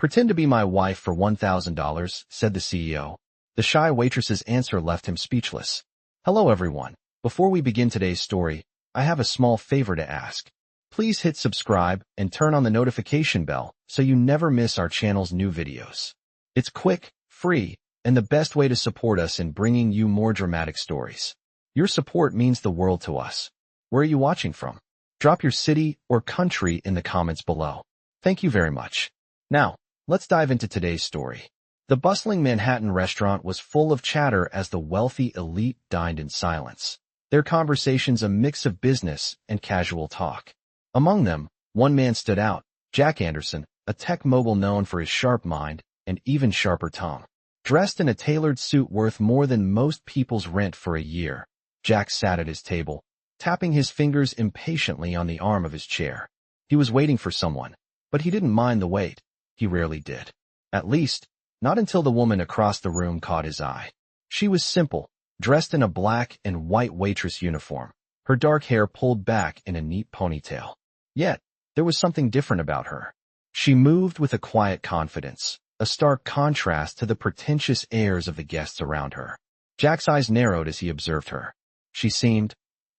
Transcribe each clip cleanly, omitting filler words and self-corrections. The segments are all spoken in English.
Pretend to be my wife for $1,000, said the CEO. The shy waitress's answer left him speechless. Hello everyone. Before we begin today's story, I have a small favor to ask. Please hit subscribe and turn on the notification bell so you never miss our channel's new videos. It's quick, free, and the best way to support us in bringing you more dramatic stories. Your support means the world to us. Where are you watching from? Drop your city or country in the comments below. Thank you very much. Now, let's dive into today's story. The bustling Manhattan restaurant was full of chatter as the wealthy elite dined in silence, their conversations a mix of business and casual talk. Among them, one man stood out, Jack Anderson, a tech mogul known for his sharp mind and even sharper tongue. Dressed in a tailored suit worth more than most people's rent for a year, Jack sat at his table, tapping his fingers impatiently on the arm of his chair. He was waiting for someone, but he didn't mind the wait. He rarely did. At least, not until the woman across the room caught his eye. She was simple, dressed in a black and white waitress uniform, her dark hair pulled back in a neat ponytail. Yet, there was something different about her. She moved with a quiet confidence, a stark contrast to the pretentious airs of the guests around her. Jack's eyes narrowed as he observed her. She seemed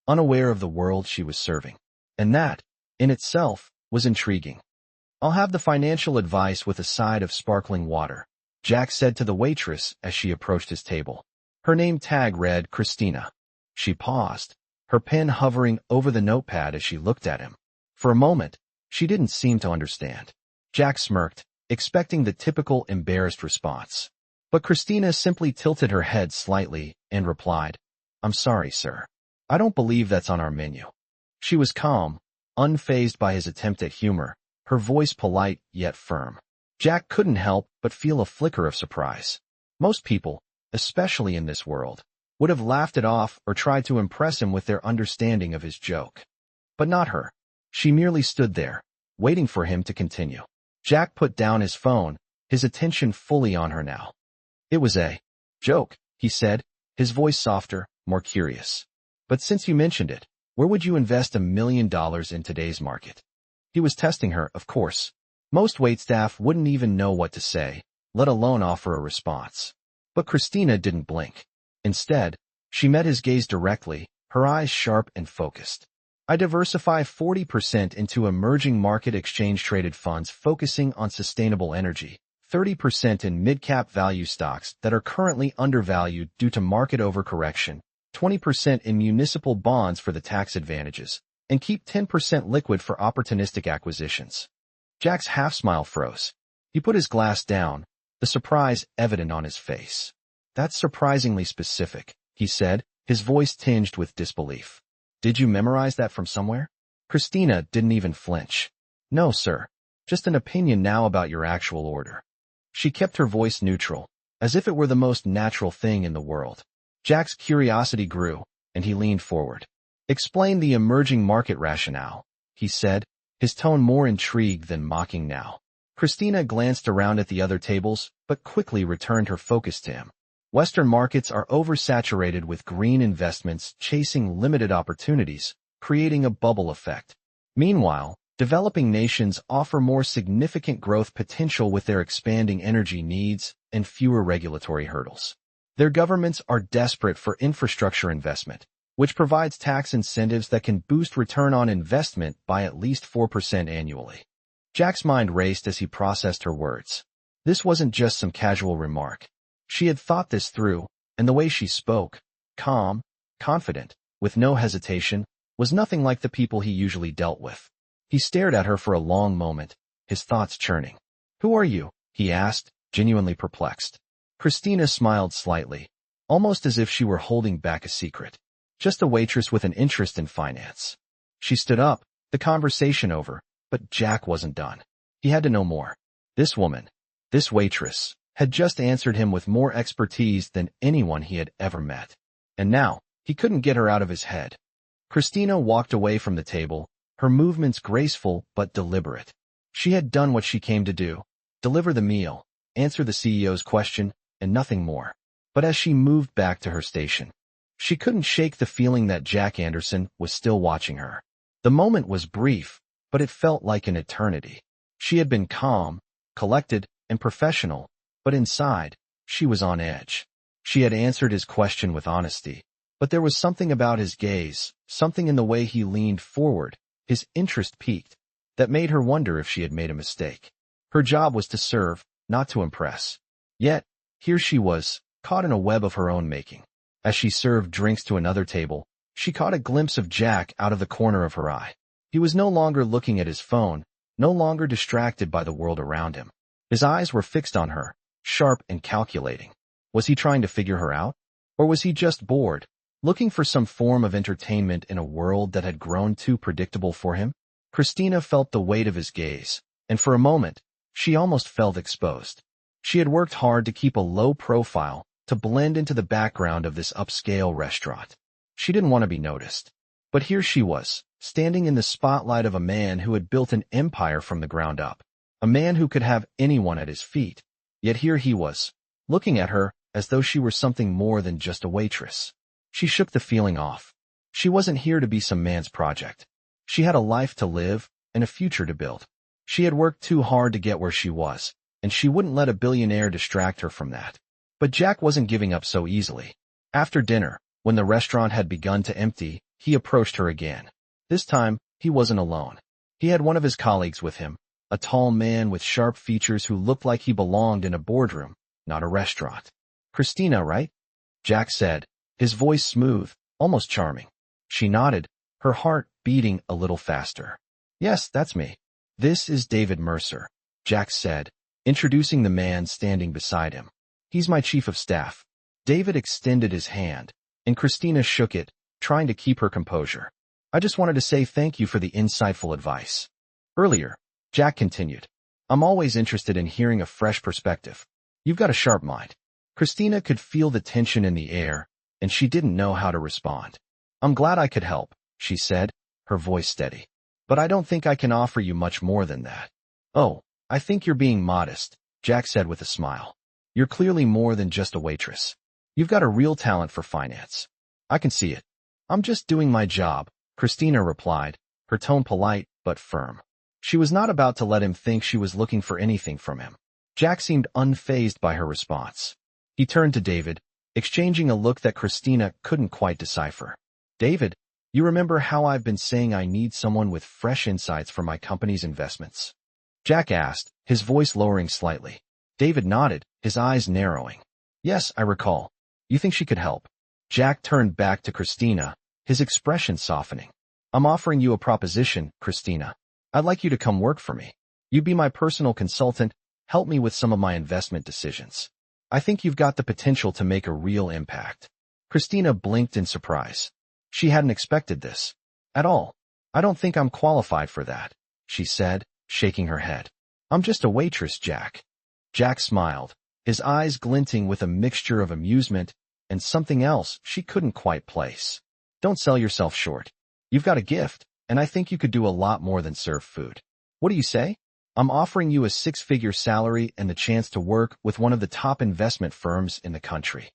unaware of the world she was serving. And that, in itself, was intriguing. I'll have the financial advice with a side of sparkling water, Jack said to the waitress as she approached his table. Her name tag read Christina. She paused, her pen hovering over the notepad as she looked at him. For a moment, she didn't seem to understand. Jack smirked, expecting the typical embarrassed response. But Christina simply tilted her head slightly and replied, I'm sorry, sir. I don't believe that's on our menu. She was calm, unfazed by his attempt at humor, her voice polite yet firm. Jack couldn't help but feel a flicker of surprise. Most people, especially in this world, would have laughed it off or tried to impress him with their understanding of his joke. But not her. She merely stood there, waiting for him to continue. Jack put down his phone, his attention fully on her now. It was a joke, he said, his voice softer, more curious. But since you mentioned it, where would you invest $1 million in today's market? He was testing her, of course. Most waitstaff wouldn't even know what to say, let alone offer a response. But Christina didn't blink. Instead, she met his gaze directly, her eyes sharp and focused. I diversify 40% into emerging market exchange-traded funds focusing on sustainable energy, 30% in mid-cap value stocks that are currently undervalued due to market overcorrection, 20% in municipal bonds for the tax advantages, and keep 10% liquid for opportunistic acquisitions. Jack's half-smile froze. He put his glass down, the surprise evident on his face. That's surprisingly specific, he said, his voice tinged with disbelief. Did you memorize that from somewhere? Christina didn't even flinch. No, sir. Just an opinion now about your actual order. She kept her voice neutral, as if it were the most natural thing in the world. Jack's curiosity grew, and he leaned forward. Explain the emerging market rationale, he said, his tone more intrigued than mocking now. Christina glanced around at the other tables, but quickly returned her focus to him. Western markets are oversaturated with green investments chasing limited opportunities, creating a bubble effect. Meanwhile, developing nations offer more significant growth potential with their expanding energy needs and fewer regulatory hurdles. Their governments are desperate for infrastructure investment, which provides tax incentives that can boost return on investment by at least 4% annually. Jack's mind raced as he processed her words. This wasn't just some casual remark. She had thought this through, and the way she spoke, calm, confident, with no hesitation, was nothing like the people he usually dealt with. He stared at her for a long moment, his thoughts churning. Who are you? He asked, genuinely perplexed. Christina smiled slightly, almost as if she were holding back a secret. Just a waitress with an interest in finance. She stood up, the conversation over, but Jack wasn't done. He had to know more. This woman, this waitress, had just answered him with more expertise than anyone he had ever met. And now, he couldn't get her out of his head. Christina walked away from the table, her movements graceful but deliberate. She had done what she came to do, deliver the meal, answer the CEO's question, and nothing more. But as she moved back to her station, she couldn't shake the feeling that Jack Anderson was still watching her. The moment was brief, but it felt like an eternity. She had been calm, collected, and professional, but inside, she was on edge. She had answered his question with honesty, but there was something about his gaze, something in the way he leaned forward, his interest piqued, that made her wonder if she had made a mistake. Her job was to serve, not to impress. Yet, here she was, caught in a web of her own making. As she served drinks to another table, she caught a glimpse of Jack out of the corner of her eye. He was no longer looking at his phone, no longer distracted by the world around him. His eyes were fixed on her, sharp and calculating. Was he trying to figure her out? Or was he just bored, looking for some form of entertainment in a world that had grown too predictable for him? Christina felt the weight of his gaze, and for a moment, she almost felt exposed. She had worked hard to keep a low profile, to blend into the background of this upscale restaurant. She didn't want to be noticed. But here she was, standing in the spotlight of a man who had built an empire from the ground up. A man who could have anyone at his feet. Yet here he was, looking at her as though she were something more than just a waitress. She shook the feeling off. She wasn't here to be some man's project. She had a life to live and a future to build. She had worked too hard to get where she was, and she wouldn't let a billionaire distract her from that. But Jack wasn't giving up so easily. After dinner, when the restaurant had begun to empty, he approached her again. This time, he wasn't alone. He had one of his colleagues with him, a tall man with sharp features who looked like he belonged in a boardroom, not a restaurant. "Christina, right?" Jack said, his voice smooth, almost charming. She nodded, her heart beating a little faster. "Yes, that's me. This is David Mercer," Jack said, introducing the man standing beside him. "He's my chief of staff." David extended his hand, and Christina shook it, trying to keep her composure. "I just wanted to say thank you for the insightful advice." Earlier, Jack continued, "I'm always interested in hearing a fresh perspective. You've got a sharp mind." Christina could feel the tension in the air, and she didn't know how to respond. "I'm glad I could help," she said, her voice steady. "But I don't think I can offer you much more than that." "Oh, I think you're being modest," Jack said with a smile. "You're clearly more than just a waitress. You've got a real talent for finance. I can see it." "I'm just doing my job," Christina replied, her tone polite but firm. She was not about to let him think she was looking for anything from him. Jack seemed unfazed by her response. He turned to David, exchanging a look that Christina couldn't quite decipher. "David, you remember how I've been saying I need someone with fresh insights for my company's investments?" Jack asked, his voice lowering slightly. David nodded, his eyes narrowing. "Yes, I recall. You think she could help?" Jack turned back to Christina, his expression softening. "I'm offering you a proposition, Christina. I'd like you to come work for me. You'd be my personal consultant, help me with some of my investment decisions. I think you've got the potential to make a real impact." Christina blinked in surprise. She hadn't expected this. "At all. I don't think I'm qualified for that," she said, shaking her head. "I'm just a waitress, Jack." Jack smiled, his eyes glinting with a mixture of amusement and something else she couldn't quite place. "Don't sell yourself short. You've got a gift, and I think you could do a lot more than serve food. What do you say? I'm offering you a 6-figure salary and the chance to work with one of the top investment firms in the country."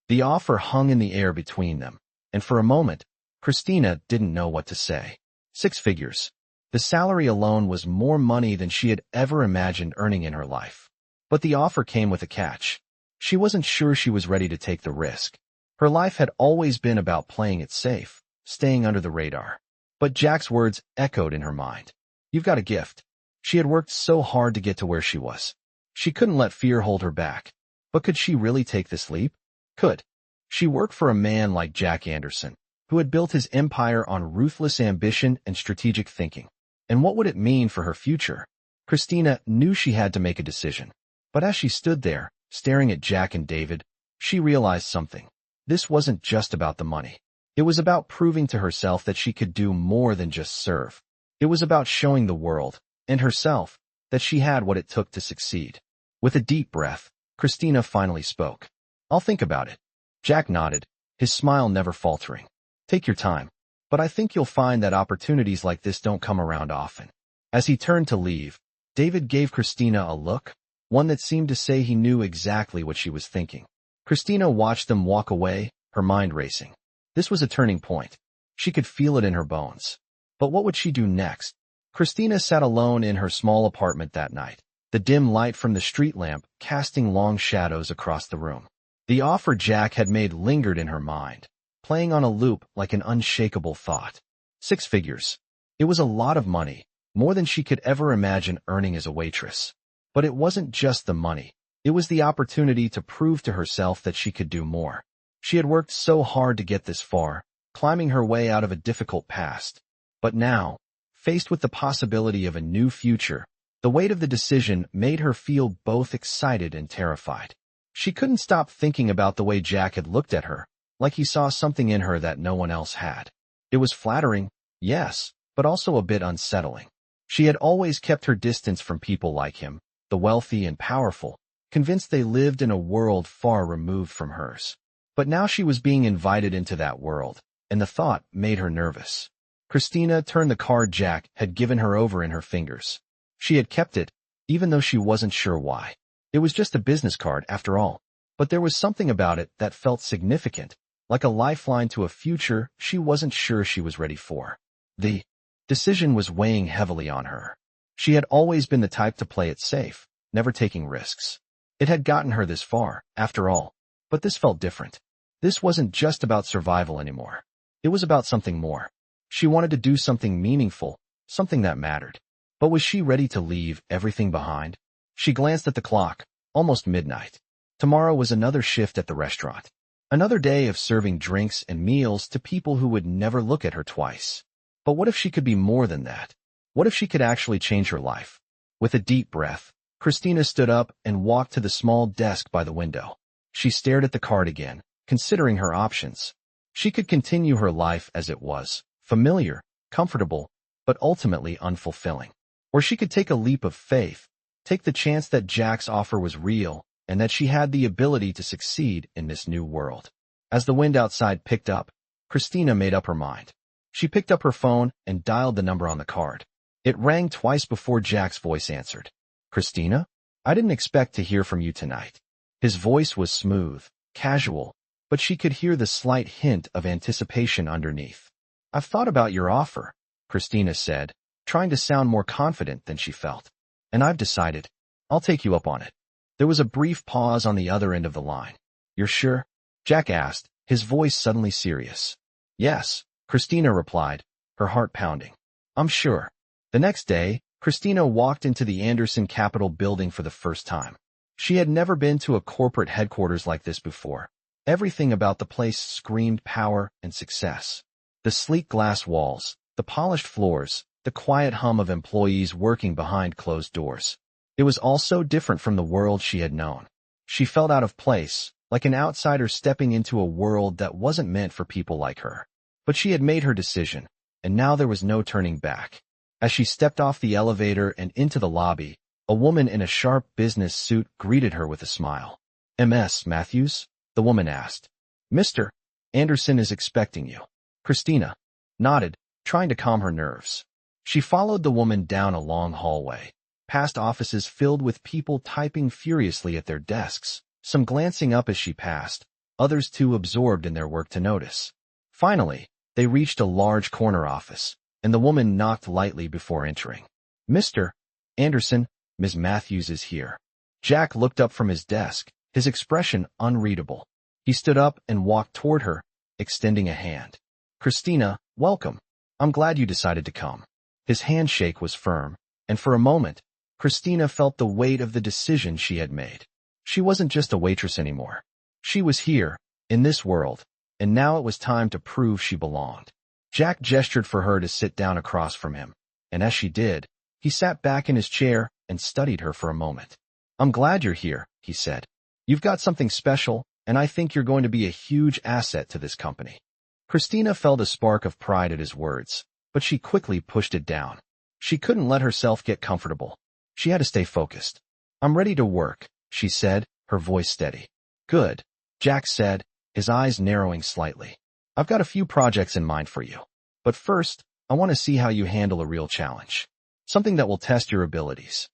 The offer hung in the air between them, and for a moment, Christina didn't know what to say. 6 figures. The salary alone was more money than she had ever imagined earning in her life. But the offer came with a catch. She wasn't sure she was ready to take the risk. Her life had always been about playing it safe, staying under the radar. But Jack's words echoed in her mind. "You've got a gift." She had worked so hard to get to where she was. She couldn't let fear hold her back. But could she really take this leap? Could. She worked for a man like Jack Anderson, who had built his empire on ruthless ambition and strategic thinking. And what would it mean for her future? Christina knew she had to make a decision. But as she stood there, staring at Jack and David, she realized something. This wasn't just about the money. It was about proving to herself that she could do more than just serve. It was about showing the world, and herself, that she had what it took to succeed. With a deep breath, Christina finally spoke. "I'll think about it." Jack nodded, his smile never faltering. "Take your time, but I think you'll find that opportunities like this don't come around often." As he turned to leave, David gave Christina a look, one that seemed to say he knew exactly what she was thinking. Christina watched them walk away, her mind racing. This was a turning point. She could feel it in her bones. But what would she do next? Christina sat alone in her small apartment that night, the dim light from the street lamp casting long shadows across the room. The offer Jack had made lingered in her mind, playing on a loop like an unshakable thought. 6 figures. It was a lot of money, more than she could ever imagine earning as a waitress. But it wasn't just the money. It was the opportunity to prove to herself that she could do more. She had worked so hard to get this far, climbing her way out of a difficult past. But now, faced with the possibility of a new future, the weight of the decision made her feel both excited and terrified. She couldn't stop thinking about the way Jack had looked at her, like he saw something in her that no one else had. It was flattering, yes, but also a bit unsettling. She had always kept her distance from people like him, the wealthy and powerful, convinced they lived in a world far removed from hers. But now she was being invited into that world, and the thought made her nervous. Christina turned the card Jack had given her over in her fingers. She had kept it, even though she wasn't sure why. It was just a business card, after all. But there was something about it that felt significant, like a lifeline to a future she wasn't sure she was ready for. The decision was weighing heavily on her. She had always been the type to play it safe, never taking risks. It had gotten her this far, after all. But this felt different. This wasn't just about survival anymore. It was about something more. She wanted to do something meaningful, something that mattered. But was she ready to leave everything behind? She glanced at the clock, almost midnight. Tomorrow was another shift at the restaurant. Another day of serving drinks and meals to people who would never look at her twice. But what if she could be more than that? What if she could actually change her life? With a deep breath, Christina stood up and walked to the small desk by the window. She stared at the card again, considering her options. She could continue her life as it was, familiar, comfortable, but ultimately unfulfilling. Or she could take a leap of faith, take the chance that Jack's offer was real and that she had the ability to succeed in this new world. As the wind outside picked up, Christina made up her mind. She picked up her phone and dialed the number on the card. It rang twice before Jack's voice answered. "Christina? I didn't expect to hear from you tonight." His voice was smooth, casual, but she could hear the slight hint of anticipation underneath. "I've thought about your offer," Christina said, trying to sound more confident than she felt. "And I've decided. I'll take you up on it." There was a brief pause on the other end of the line. "You're sure?" Jack asked, his voice suddenly serious. "Yes," Christina replied, her heart pounding. "I'm sure." The next day, Christina walked into the Anderson Capitol building for the first time. She had never been to a corporate headquarters like this before. Everything about the place screamed power and success. The sleek glass walls, the polished floors, the quiet hum of employees working behind closed doors. It was all so different from the world she had known. She felt out of place, like an outsider stepping into a world that wasn't meant for people like her. But she had made her decision, and now there was no turning back. As she stepped off the elevator and into the lobby, a woman in a sharp business suit greeted her with a smile. "Ms. Matthews?" the woman asked. "Mr. Anderson is expecting you." Christina nodded, trying to calm her nerves. She followed the woman down a long hallway, past offices filled with people typing furiously at their desks, some glancing up as she passed, others too absorbed in their work to notice. Finally, they reached a large corner office, and the woman knocked lightly before entering. "Mr. Anderson, Ms. Matthews is here." Jack looked up from his desk, his expression unreadable. He stood up and walked toward her, extending a hand. "Christina, welcome. I'm glad you decided to come." His handshake was firm, and for a moment, Christina felt the weight of the decision she had made. She wasn't just a waitress anymore. She was here, in this world, and now it was time to prove she belonged. Jack gestured for her to sit down across from him, and as she did, he sat back in his chair and studied her for a moment. "I'm glad you're here," he said. "You've got something special, and I think you're going to be a huge asset to this company." Christina felt a spark of pride at his words, but she quickly pushed it down. She couldn't let herself get comfortable. She had to stay focused. "I'm ready to work," she said, her voice steady. "Good," Jack said, his eyes narrowing slightly. "I've got a few projects in mind for you. But first, I want to see how you handle a real challenge. Something that will test your abilities."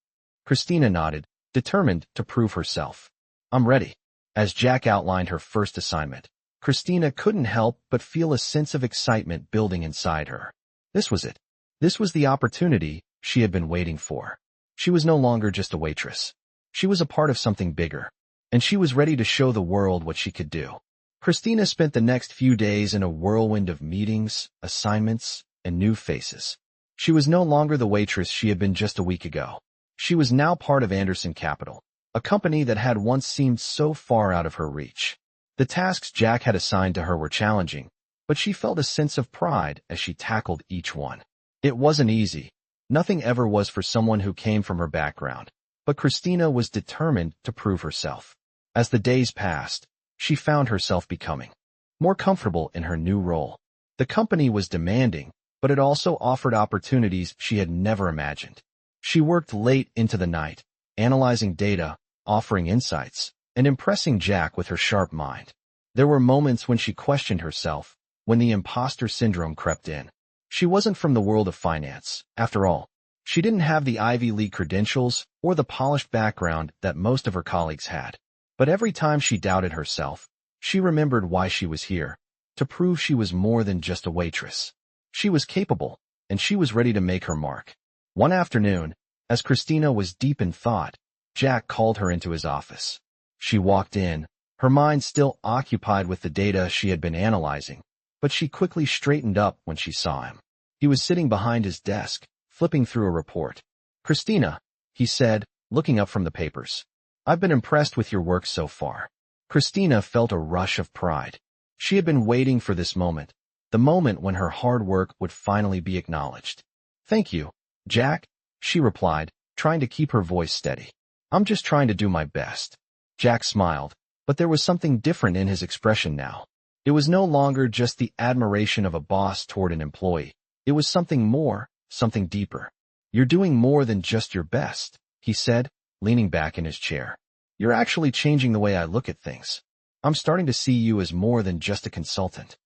Christina nodded, determined to prove herself. "I'm ready." As Jack outlined her first assignment, Christina couldn't help but feel a sense of excitement building inside her. This was it. This was the opportunity she had been waiting for. She was no longer just a waitress. She was a part of something bigger, and she was ready to show the world what she could do. Christina spent the next few days in a whirlwind of meetings, assignments, and new faces. She was no longer the waitress she had been just a week ago. She was now part of Anderson Capital, a company that had once seemed so far out of her reach. The tasks Jack had assigned to her were challenging, but she felt a sense of pride as she tackled each one. It wasn't easy. Nothing ever was for someone who came from her background, but Christina was determined to prove herself. As the days passed, she found herself becoming more comfortable in her new role. The company was demanding, but it also offered opportunities she had never imagined. She worked late into the night, analyzing data, offering insights, and impressing Jack with her sharp mind. There were moments when she questioned herself, when the imposter syndrome crept in. She wasn't from the world of finance, after all. She didn't have the Ivy League credentials or the polished background that most of her colleagues had. But every time she doubted herself, she remembered why she was here, to prove she was more than just a waitress. She was capable, and she was ready to make her mark. One afternoon, as Christina was deep in thought, Jack called her into his office. She walked in, her mind still occupied with the data she had been analyzing, but she quickly straightened up when she saw him. He was sitting behind his desk, flipping through a report. "Christina," he said, looking up from the papers. "I've been impressed with your work so far." Christina felt a rush of pride. She had been waiting for this moment, the moment when her hard work would finally be acknowledged. "Thank you, Jack," she replied, trying to keep her voice steady. "I'm just trying to do my best." Jack smiled, but there was something different in his expression now. It was no longer just the admiration of a boss toward an employee. It was something more, something deeper. "You're doing more than just your best," he said, leaning back in his chair. "You're actually changing the way I look at things. I'm starting to see you as more than just a consultant."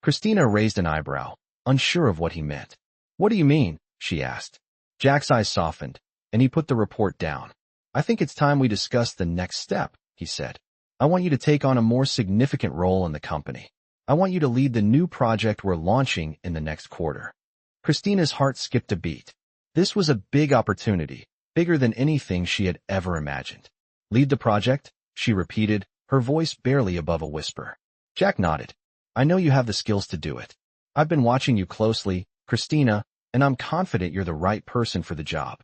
Christina raised an eyebrow, unsure of what he meant. "What do you mean?" she asked. Jack's eyes softened, and he put the report down. "I think it's time we discuss the next step," he said. "I want you to take on a more significant role in the company. I want you to lead the new project we're launching in the next quarter." Christina's heart skipped a beat. This was a big opportunity, bigger than anything she had ever imagined. "Lead the project?" she repeated, her voice barely above a whisper. Jack nodded. "I know you have the skills to do it. I've been watching you closely, Christina, and I'm confident you're the right person for the job."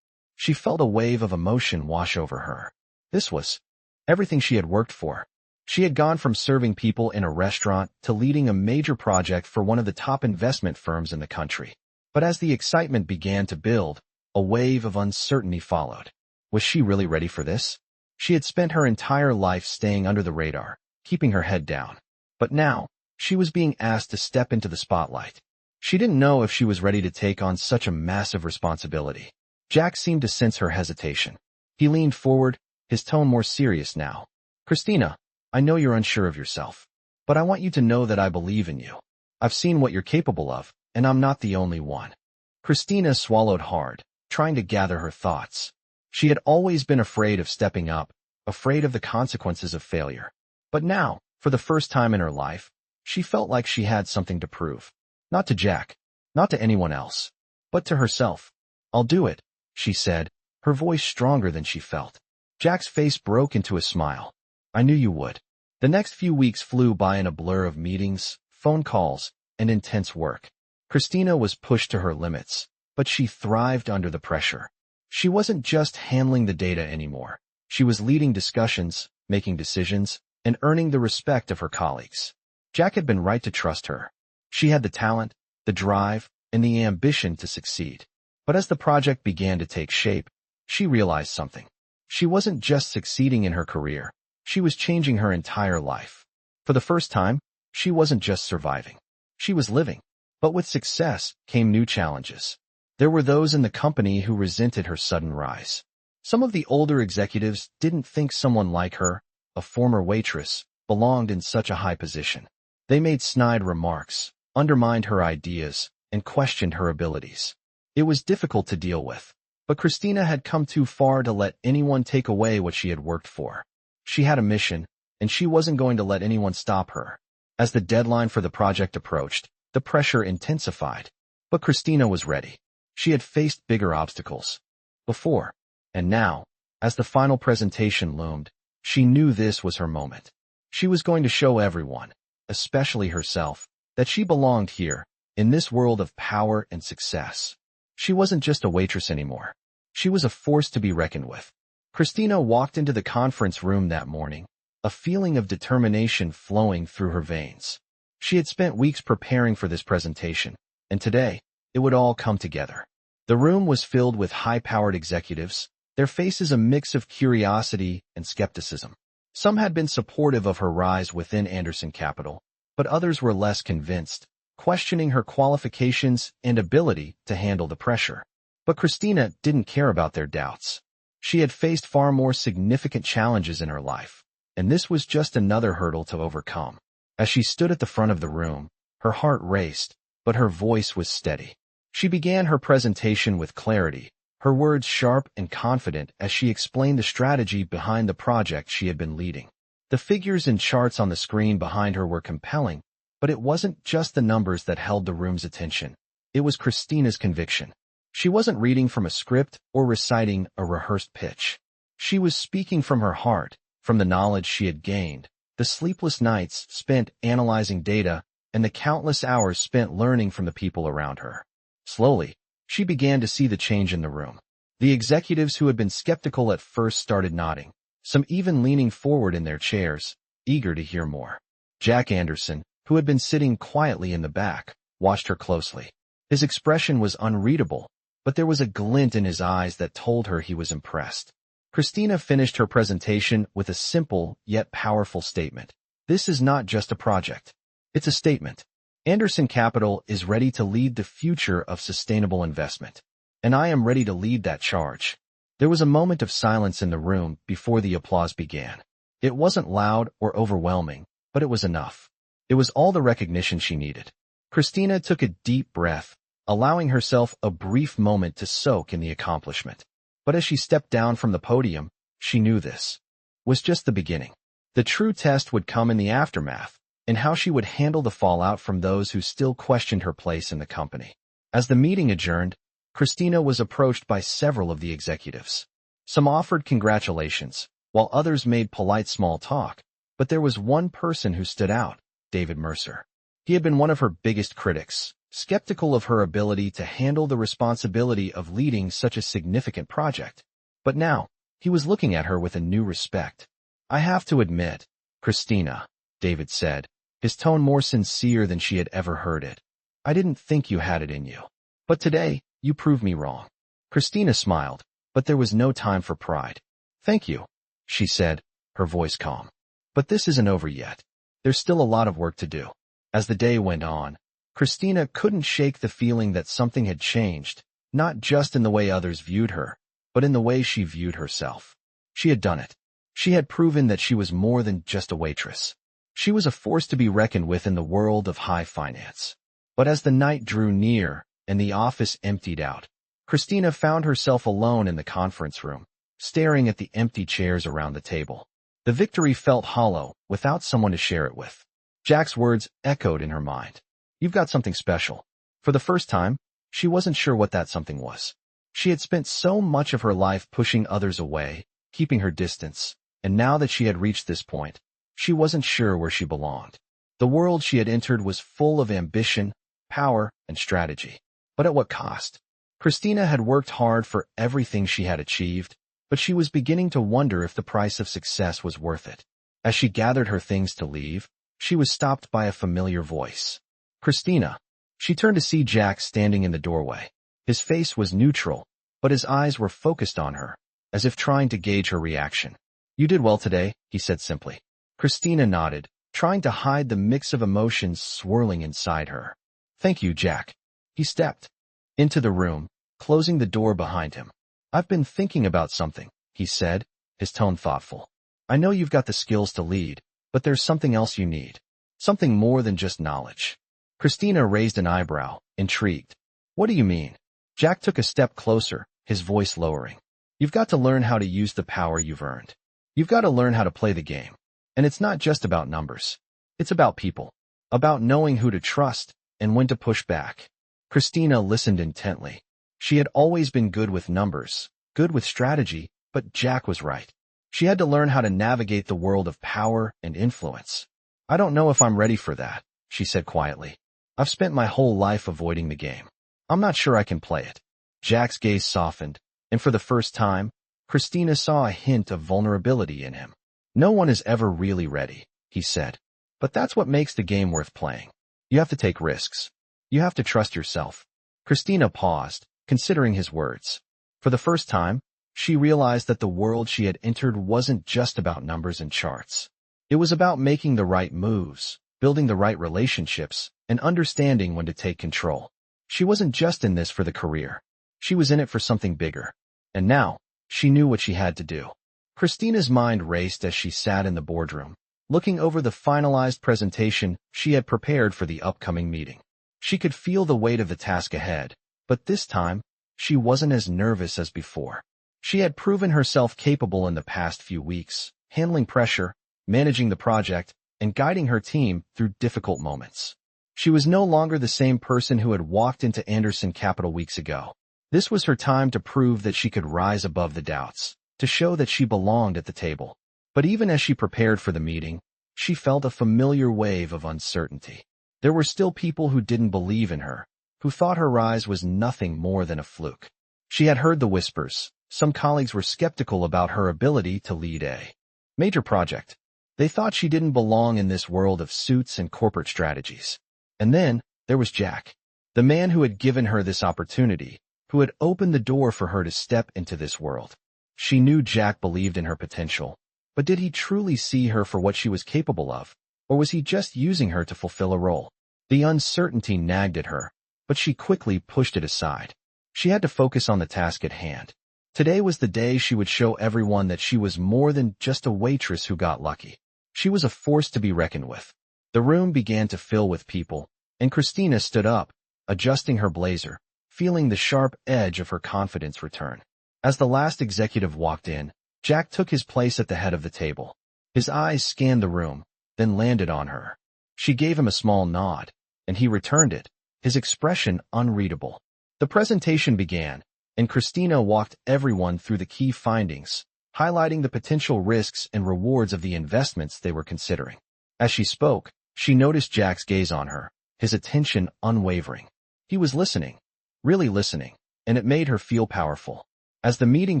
She felt a wave of emotion wash over her. This was everything she had worked for. She had gone from serving people in a restaurant to leading a major project for one of the top investment firms in the country. But as the excitement began to build, a wave of uncertainty followed. Was she really ready for this? She had spent her entire life staying under the radar, keeping her head down. But now, she was being asked to step into the spotlight. She didn't know if she was ready to take on such a massive responsibility. Jack seemed to sense her hesitation. He leaned forward, his tone more serious now. "Christina, I know you're unsure of yourself, but I want you to know that I believe in you. I've seen what you're capable of, and I'm not the only one." Christina swallowed hard, trying to gather her thoughts. She had always been afraid of stepping up, afraid of the consequences of failure. But now, for the first time in her life, she felt like she had something to prove. Not to Jack, not to anyone else, but to herself. "I'll do it," she said, her voice stronger than she felt. Jack's face broke into a smile. "I knew you would." The next few weeks flew by in a blur of meetings, phone calls, and intense work. Christina was pushed to her limits, but she thrived under the pressure. She wasn't just handling the data anymore. She was leading discussions, making decisions, and earning the respect of her colleagues. Jack had been right to trust her. She had the talent, the drive, and the ambition to succeed. But as the project began to take shape, she realized something. She wasn't just succeeding in her career. She was changing her entire life. For the first time, she wasn't just surviving. She was living. But with success came new challenges. There were those in the company who resented her sudden rise. Some of the older executives didn't think someone like her, a former waitress, belonged in such a high position. They made snide remarks, undermined her ideas, and questioned her abilities. It was difficult to deal with, but Christina had come too far to let anyone take away what she had worked for. She had a mission, and she wasn't going to let anyone stop her. As the deadline for the project approached, the pressure intensified. But Christina was ready. She had faced bigger obstacles before, And now, as the final presentation loomed, she knew this was her moment. She was going to show everyone, especially herself, that she belonged here, in this world of power and success. She wasn't just a waitress anymore. She was a force to be reckoned with. Christina walked into the conference room that morning, a feeling of determination flowing through her veins. She had spent weeks preparing for this presentation, and today, it would all come together. The room was filled with high-powered executives, their faces a mix of curiosity and skepticism. Some had been supportive of her rise within Anderson Capital, but others were less convinced, questioning her qualifications and ability to handle the pressure. But Christina didn't care about their doubts. She had faced far more significant challenges in her life, and this was just another hurdle to overcome. As she stood at the front of the room, her heart raced, but her voice was steady. She began her presentation with clarity, her words sharp and confident as she explained the strategy behind the project she had been leading. The figures and charts on the screen behind her were compelling, but it wasn't just the numbers that held the room's attention. It was Christina's conviction. She wasn't reading from a script or reciting a rehearsed pitch. She was speaking from her heart, from the knowledge she had gained, the sleepless nights spent analyzing data, and the countless hours spent learning from the people around her. Slowly, she began to see the change in the room. The executives who had been skeptical at first started nodding, some even leaning forward in their chairs, eager to hear more. Jack Anderson, who had been sitting quietly in the back, watched her closely. His expression was unreadable, but there was a glint in his eyes that told her he was impressed. Christina finished her presentation with a simple yet powerful statement. This is not just a project. It's a statement. Anderson Capital is ready to lead the future of sustainable investment, and I am ready to lead that charge. There was a moment of silence in the room before the applause began. It wasn't loud or overwhelming, but it was enough. It was all the recognition she needed. Christina took a deep breath, allowing herself a brief moment to soak in the accomplishment. But as she stepped down from the podium, she knew this was just the beginning. The true test would come in the aftermath, and how she would handle the fallout from those who still questioned her place in the company. As the meeting adjourned, Christina was approached by several of the executives. Some offered congratulations, while others made polite small talk, but there was one person who stood out, David Mercer. He had been one of her biggest critics, skeptical of her ability to handle the responsibility of leading such a significant project. But now, he was looking at her with a new respect. I have to admit, Christina, David said, his tone more sincere than she had ever heard it. I didn't think you had it in you. But today, you proved me wrong. Christina smiled, but there was no time for pride. Thank you, she said, her voice calm. But this isn't over yet. There's still a lot of work to do. As the day went on, Christina couldn't shake the feeling that something had changed, not just in the way others viewed her, but in the way she viewed herself. She had done it. She had proven that she was more than just a waitress. She was a force to be reckoned with in the world of high finance. But as the night drew near and the office emptied out, Christina found herself alone in the conference room, staring at the empty chairs around the table. The victory felt hollow without someone to share it with. Jack's words echoed in her mind. You've got something special. For the first time, she wasn't sure what that something was. She had spent so much of her life pushing others away, keeping her distance, and now that she had reached this point, she wasn't sure where she belonged. The world she had entered was full of ambition, power, and strategy. But at what cost? Christina had worked hard for everything she had achieved, but she was beginning to wonder if the price of success was worth it. As she gathered her things to leave, she was stopped by a familiar voice. Christina. She turned to see Jack standing in the doorway. His face was neutral, but his eyes were focused on her, as if trying to gauge her reaction. You did well today, he said simply. Christina nodded, trying to hide the mix of emotions swirling inside her. Thank you, Jack. He stepped into the room, closing the door behind him. I've been thinking about something, he said, his tone thoughtful. I know you've got the skills to lead, but there's something else you need. Something more than just knowledge. Christina raised an eyebrow, intrigued. What do you mean? Jack took a step closer, his voice lowering. You've got to learn how to use the power you've earned. You've got to learn how to play the game. And it's not just about numbers. It's about people. About knowing who to trust and when to push back. Christina listened intently. She had always been good with numbers, good with strategy, but Jack was right. She had to learn how to navigate the world of power and influence. I don't know if I'm ready for that, she said quietly. I've spent my whole life avoiding the game. I'm not sure I can play it. Jack's gaze softened, and for the first time, Christina saw a hint of vulnerability in him. No one is ever really ready, he said. But that's what makes the game worth playing. You have to take risks. You have to trust yourself. Christina paused, considering his words. For the first time, she realized that the world she had entered wasn't just about numbers and charts. It was about making the right moves, building the right relationships, and understanding when to take control. She wasn't just in this for the career. She was in it for something bigger. And now, she knew what she had to do. Christina's mind raced as she sat in the boardroom, looking over the finalized presentation she had prepared for the upcoming meeting. She could feel the weight of the task ahead, but this time, she wasn't as nervous as before. She had proven herself capable in the past few weeks, handling pressure, managing the project, and guiding her team through difficult moments. She was no longer the same person who had walked into Anderson Capital weeks ago. This was her time to prove that she could rise above the doubts, to show that she belonged at the table. But even as she prepared for the meeting, she felt a familiar wave of uncertainty. There were still people who didn't believe in her, who thought her rise was nothing more than a fluke. She had heard the whispers. Some colleagues were skeptical about her ability to lead a major project. They thought she didn't belong in this world of suits and corporate strategies. And then, there was Jack, the man who had given her this opportunity, who had opened the door for her to step into this world. She knew Jack believed in her potential, but did he truly see her for what she was capable of, or was he just using her to fulfill a role? The uncertainty nagged at her, but she quickly pushed it aside. She had to focus on the task at hand. Today was the day she would show everyone that she was more than just a waitress who got lucky. She was a force to be reckoned with. The room began to fill with people, and Christina stood up, adjusting her blazer, feeling the sharp edge of her confidence return. As the last executive walked in, Jack took his place at the head of the table. His eyes scanned the room, then landed on her. She gave him a small nod, and he returned it, his expression unreadable. The presentation began, and Christina walked everyone through the key findings, highlighting the potential risks and rewards of the investments they were considering. As she spoke, she noticed Jack's gaze on her, his attention unwavering. He was listening, really listening, and it made her feel powerful. As the meeting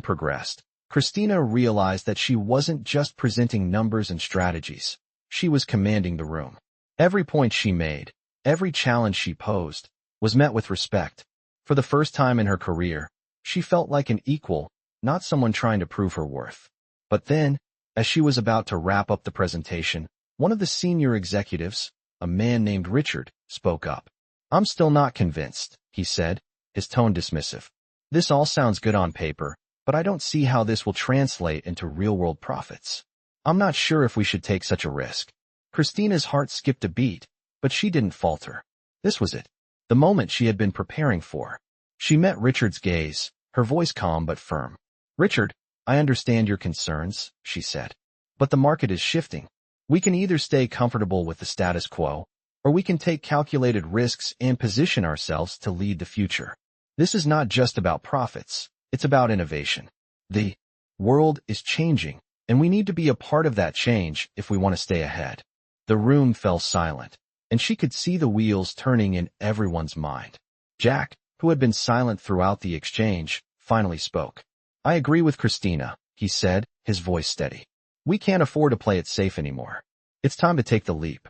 progressed, Christina realized that she wasn't just presenting numbers and strategies. She was commanding the room. Every point she made, every challenge she posed, was met with respect. For the first time in her career, she felt like an equal, not someone trying to prove her worth. But then, as she was about to wrap up the presentation, one of the senior executives, a man named Richard, spoke up. "I'm still not convinced," he said, his tone dismissive. "This all sounds good on paper, but I don't see how this will translate into real-world profits. I'm not sure if we should take such a risk." Christina's heart skipped a beat, but she didn't falter. This was it, the moment she had been preparing for. She met Richard's gaze, her voice calm but firm. "Richard, I understand your concerns," she said. "But the market is shifting. We can either stay comfortable with the status quo, or we can take calculated risks and position ourselves to lead the future. This is not just about profits, it's about innovation. The world is changing, and we need to be a part of that change if we want to stay ahead." The room fell silent, and she could see the wheels turning in everyone's mind. Jack, who had been silent throughout the exchange, finally spoke. "I agree with Christina," he said, his voice steady. "We can't afford to play it safe anymore. It's time to take the leap."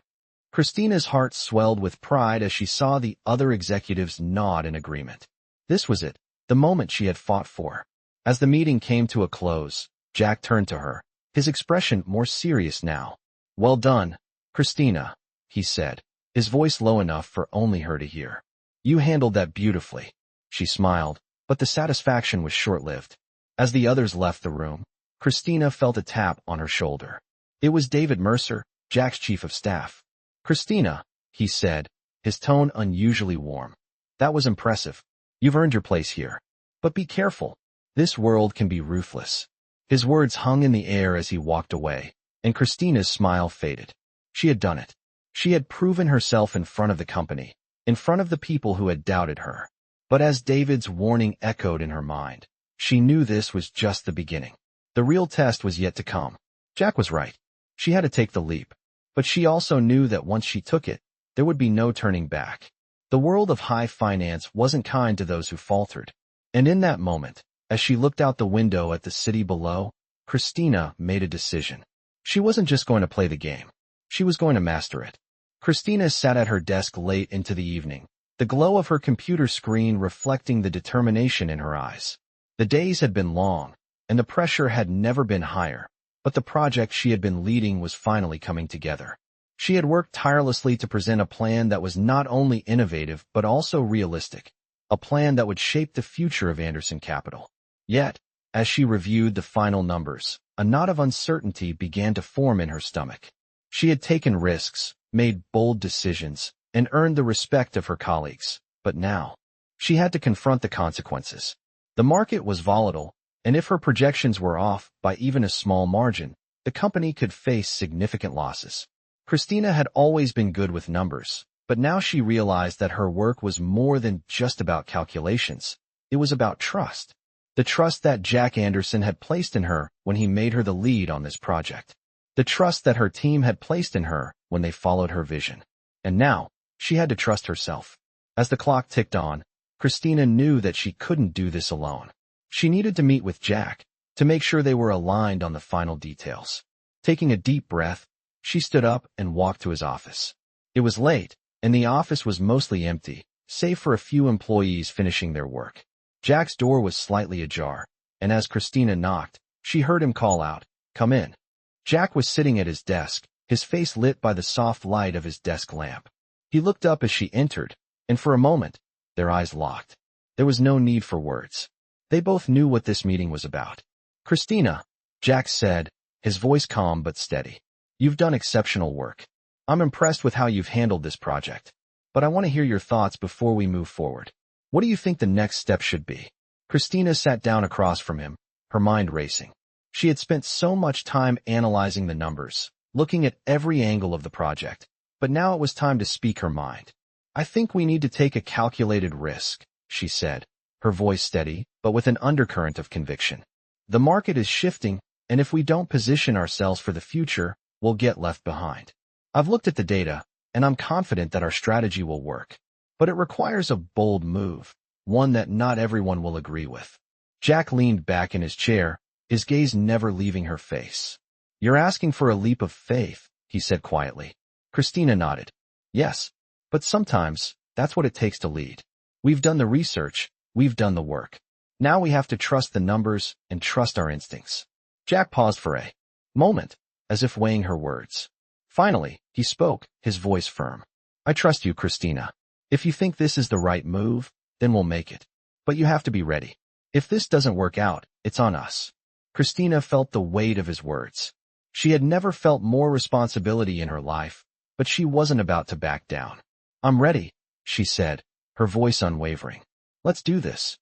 Christina's heart swelled with pride as she saw the other executives nod in agreement. This was it, the moment she had fought for. As the meeting came to a close, Jack turned to her, his expression more serious now. "Well done, Christina," he said, his voice low enough for only her to hear. "You handled that beautifully." She smiled, but the satisfaction was short-lived. As the others left the room, Christina felt a tap on her shoulder. It was David Mercer, Jack's chief of staff. "Christina," he said, his tone unusually warm. "That was impressive. You've earned your place here. But be careful. This world can be ruthless." His words hung in the air as he walked away, and Christina's smile faded. She had done it. She had proven herself in front of the company, in front of the people who had doubted her. But as David's warning echoed in her mind, She knew this was just the beginning. The real test was yet to come. Jack was right. She had to take the leap. But she also knew that once she took it, there would be no turning back. The world of high finance wasn't kind to those who faltered. And in that moment, as she looked out the window at the city below, Christina made a decision. She wasn't just going to play the game. She was going to master it. Christina sat at her desk late into the evening, the glow of her computer screen reflecting the determination in her eyes. The days had been long, and the pressure had never been higher, but the project she had been leading was finally coming together. She had worked tirelessly to present a plan that was not only innovative but also realistic, a plan that would shape the future of Anderson Capital. Yet, as she reviewed the final numbers, a knot of uncertainty began to form in her stomach. She had taken risks, made bold decisions, and earned the respect of her colleagues, but now, she had to confront the consequences. The market was volatile, and if her projections were off by even a small margin, the company could face significant losses. Christina had always been good with numbers, but now she realized that her work was more than just about calculations. It was about trust. The trust that Jack Anderson had placed in her when he made her the lead on this project. The trust that her team had placed in her when they followed her vision. And now, she had to trust herself. As the clock ticked on, Christina knew that she couldn't do this alone. She needed to meet with Jack to make sure they were aligned on the final details. Taking a deep breath, she stood up and walked to his office. It was late, and the office was mostly empty, save for a few employees finishing their work. Jack's door was slightly ajar, and as Christina knocked, she heard him call out, "Come in." Jack was sitting at his desk, his face lit by the soft light of his desk lamp. He looked up as she entered, and for a moment, their eyes locked. There was no need for words. They both knew what this meeting was about. "Christina," Jack said, his voice calm but steady. "You've done exceptional work. I'm impressed with how you've handled this project. But I want to hear your thoughts before we move forward. What do you think the next step should be?" Christina sat down across from him, her mind racing. She had spent so much time analyzing the numbers, looking at every angle of the project, but now it was time to speak her mind. "I think we need to take a calculated risk," she said, her voice steady, but with an undercurrent of conviction. "The market is shifting, and if we don't position ourselves for the future, we'll get left behind. I've looked at the data, and I'm confident that our strategy will work. But it requires a bold move, one that not everyone will agree with." Jack leaned back in his chair, his gaze never leaving her face. "You're asking for a leap of faith," he said quietly. Christina nodded. "Yes, but sometimes, that's what it takes to lead. We've done the research, we've done the work. Now we have to trust the numbers and trust our instincts." Jack paused for a moment, as if weighing her words. Finally, he spoke, his voice firm. "I trust you, Christina. If you think this is the right move, then we'll make it. But you have to be ready. If this doesn't work out, it's on us." Christina felt the weight of his words. She had never felt more responsibility in her life, but she wasn't about to back down. "I'm ready," she said, her voice unwavering. "Let's do this."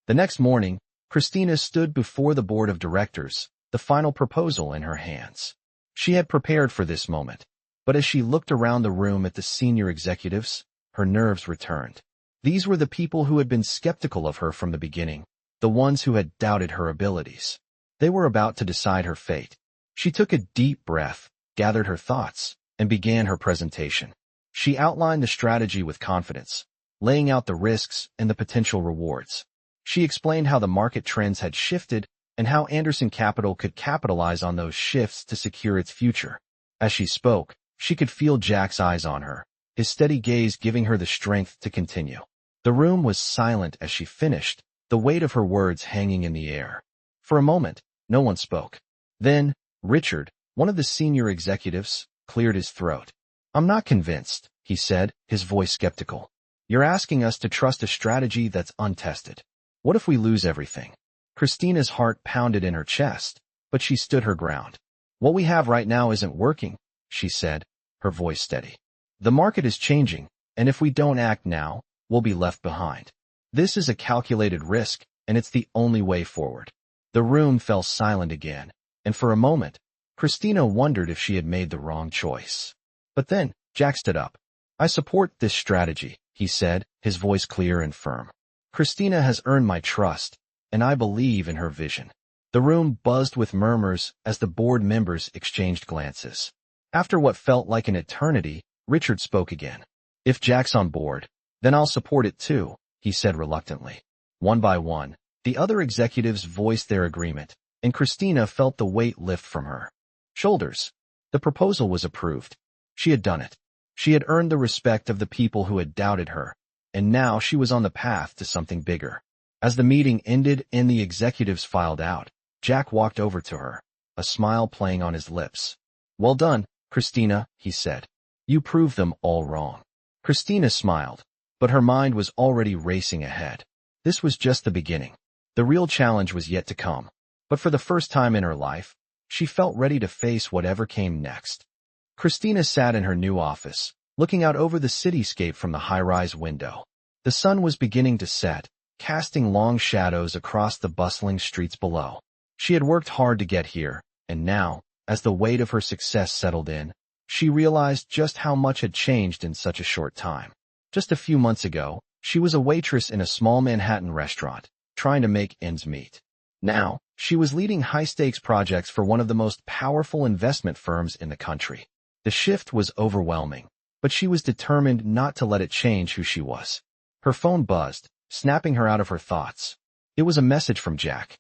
The next morning, Christina stood before the board of directors, the final proposal in her hands. She had prepared for this moment, but as she looked around the room at the senior executives, her nerves returned. These were the people who had been skeptical of her from the beginning, the ones who had doubted her abilities. They were about to decide her fate. She took a deep breath, gathered her thoughts, and began her presentation. She outlined the strategy with confidence, laying out the risks and the potential rewards. She explained how the market trends had shifted and how Anderson Capital could capitalize on those shifts to secure its future. As she spoke, she could feel Jack's eyes on her, his steady gaze giving her the strength to continue. The room was silent as she finished, the weight of her words hanging in the air. For a moment, no one spoke. Then, Richard, one of the senior executives, cleared his throat. "I'm not convinced," he said, his voice skeptical. "You're asking us to trust a strategy that's untested. What if we lose everything?" Christina's heart pounded in her chest, but she stood her ground. "What we have right now isn't working," she said, her voice steady. "The market is changing, and if we don't act now, we'll be left behind. This is a calculated risk, and it's the only way forward." The room fell silent again, and for a moment, Christina wondered if she had made the wrong choice. But then, Jack stood up. "I support this strategy," he said, his voice clear and firm. "Christina has earned my trust, and I believe in her vision. The room buzzed with murmurs as the board members exchanged glances. After what felt like an eternity, Richard spoke again. If Jack's on board, then I'll support it too, he said reluctantly. One by one, the other executives voiced their agreement, and Christina felt the weight lift from her shoulders. The proposal was approved. She had done it. She had earned the respect of the people who had doubted her, and now she was on the path to something bigger. As the meeting ended and the executives filed out, Jack walked over to her, a smile playing on his lips. Well done, Christina, he said. You proved them all wrong. Christina smiled, but her mind was already racing ahead. This was just the beginning. The real challenge was yet to come. But for the first time in her life, she felt ready to face whatever came next. Christina sat in her new office, looking out over the cityscape from the high-rise window. The sun was beginning to set, casting long shadows across the bustling streets below. She had worked hard to get here, and now, as the weight of her success settled in, she realized just how much had changed in such a short time. Just a few months ago, she was a waitress in a small Manhattan restaurant, trying to make ends meet. Now, she was leading high-stakes projects for one of the most powerful investment firms in the country. The shift was overwhelming, but she was determined not to let it change who she was. Her phone buzzed, snapping her out of her thoughts. It was a message from Jack.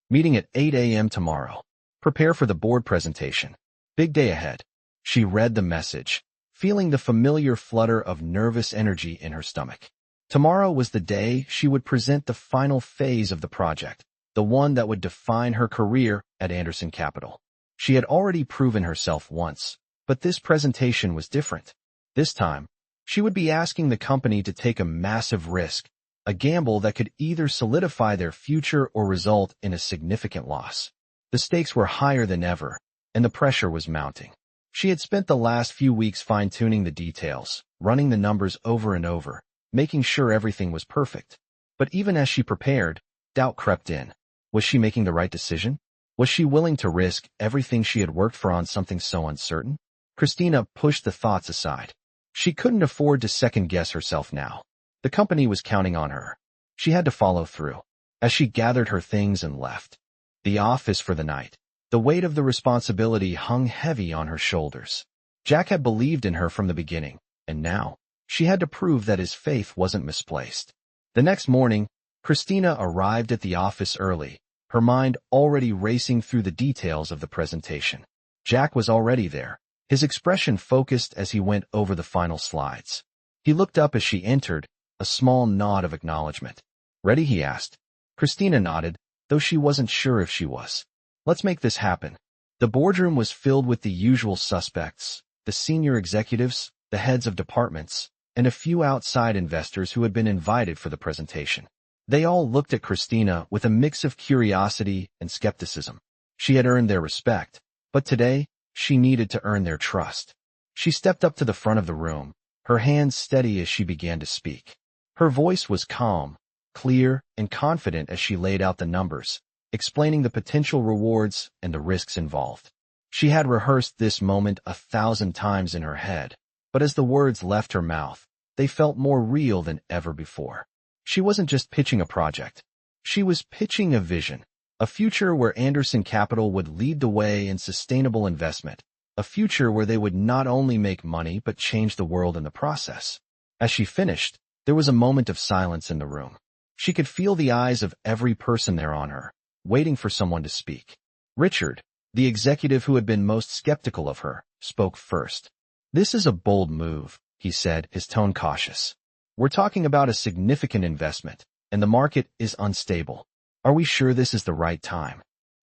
Meeting at 8 a.m. tomorrow. Prepare for the board presentation. Big day ahead. She read the message, feeling the familiar flutter of nervous energy in her stomach. Tomorrow was the day she would present the final phase of the project, the one that would define her career at Anderson Capital. She had already proven herself once, but this presentation was different. This time, she would be asking the company to take a massive risk, a gamble that could either solidify their future or result in a significant loss. The stakes were higher than ever, and the pressure was mounting. She had spent the last few weeks fine-tuning the details, running the numbers over and over, making sure everything was perfect. But even as she prepared, doubt crept in. Was she making the right decision? Was she willing to risk everything she had worked for on something so uncertain? Christina pushed the thoughts aside. She couldn't afford to second-guess herself now. The company was counting on her. She had to follow through. As she gathered her things and left the office for the night, the weight of the responsibility hung heavy on her shoulders. Jack had believed in her from the beginning, and now, she had to prove that his faith wasn't misplaced. The next morning, Christina arrived at the office early, her mind already racing through the details of the presentation. Jack was already there, his expression focused as he went over the final slides. He looked up as she entered, a small nod of acknowledgement. Ready? He asked. Christina nodded, though she wasn't sure if she was. Let's make this happen. The boardroom was filled with the usual suspects, the senior executives, the heads of departments, and a few outside investors who had been invited for the presentation. They all looked at Christina with a mix of curiosity and skepticism. She had earned their respect, but today, she needed to earn their trust. She stepped up to the front of the room, her hands steady as she began to speak. Her voice was calm, clear, and confident as she laid out the numbers, explaining the potential rewards and the risks involved. She had rehearsed this moment 1,000 times in her head, but as the words left her mouth, they felt more real than ever before. She wasn't just pitching a project. She was pitching a vision, a future where Anderson Capital would lead the way in sustainable investment, a future where they would not only make money but change the world in the process. As she finished, there was a moment of silence in the room. She could feel the eyes of every person there on her, waiting for someone to speak. Richard, the executive who had been most skeptical of her, spoke first. This is a bold move, he said, his tone cautious. We're talking about a significant investment, and the market is unstable. Are we sure this is the right time?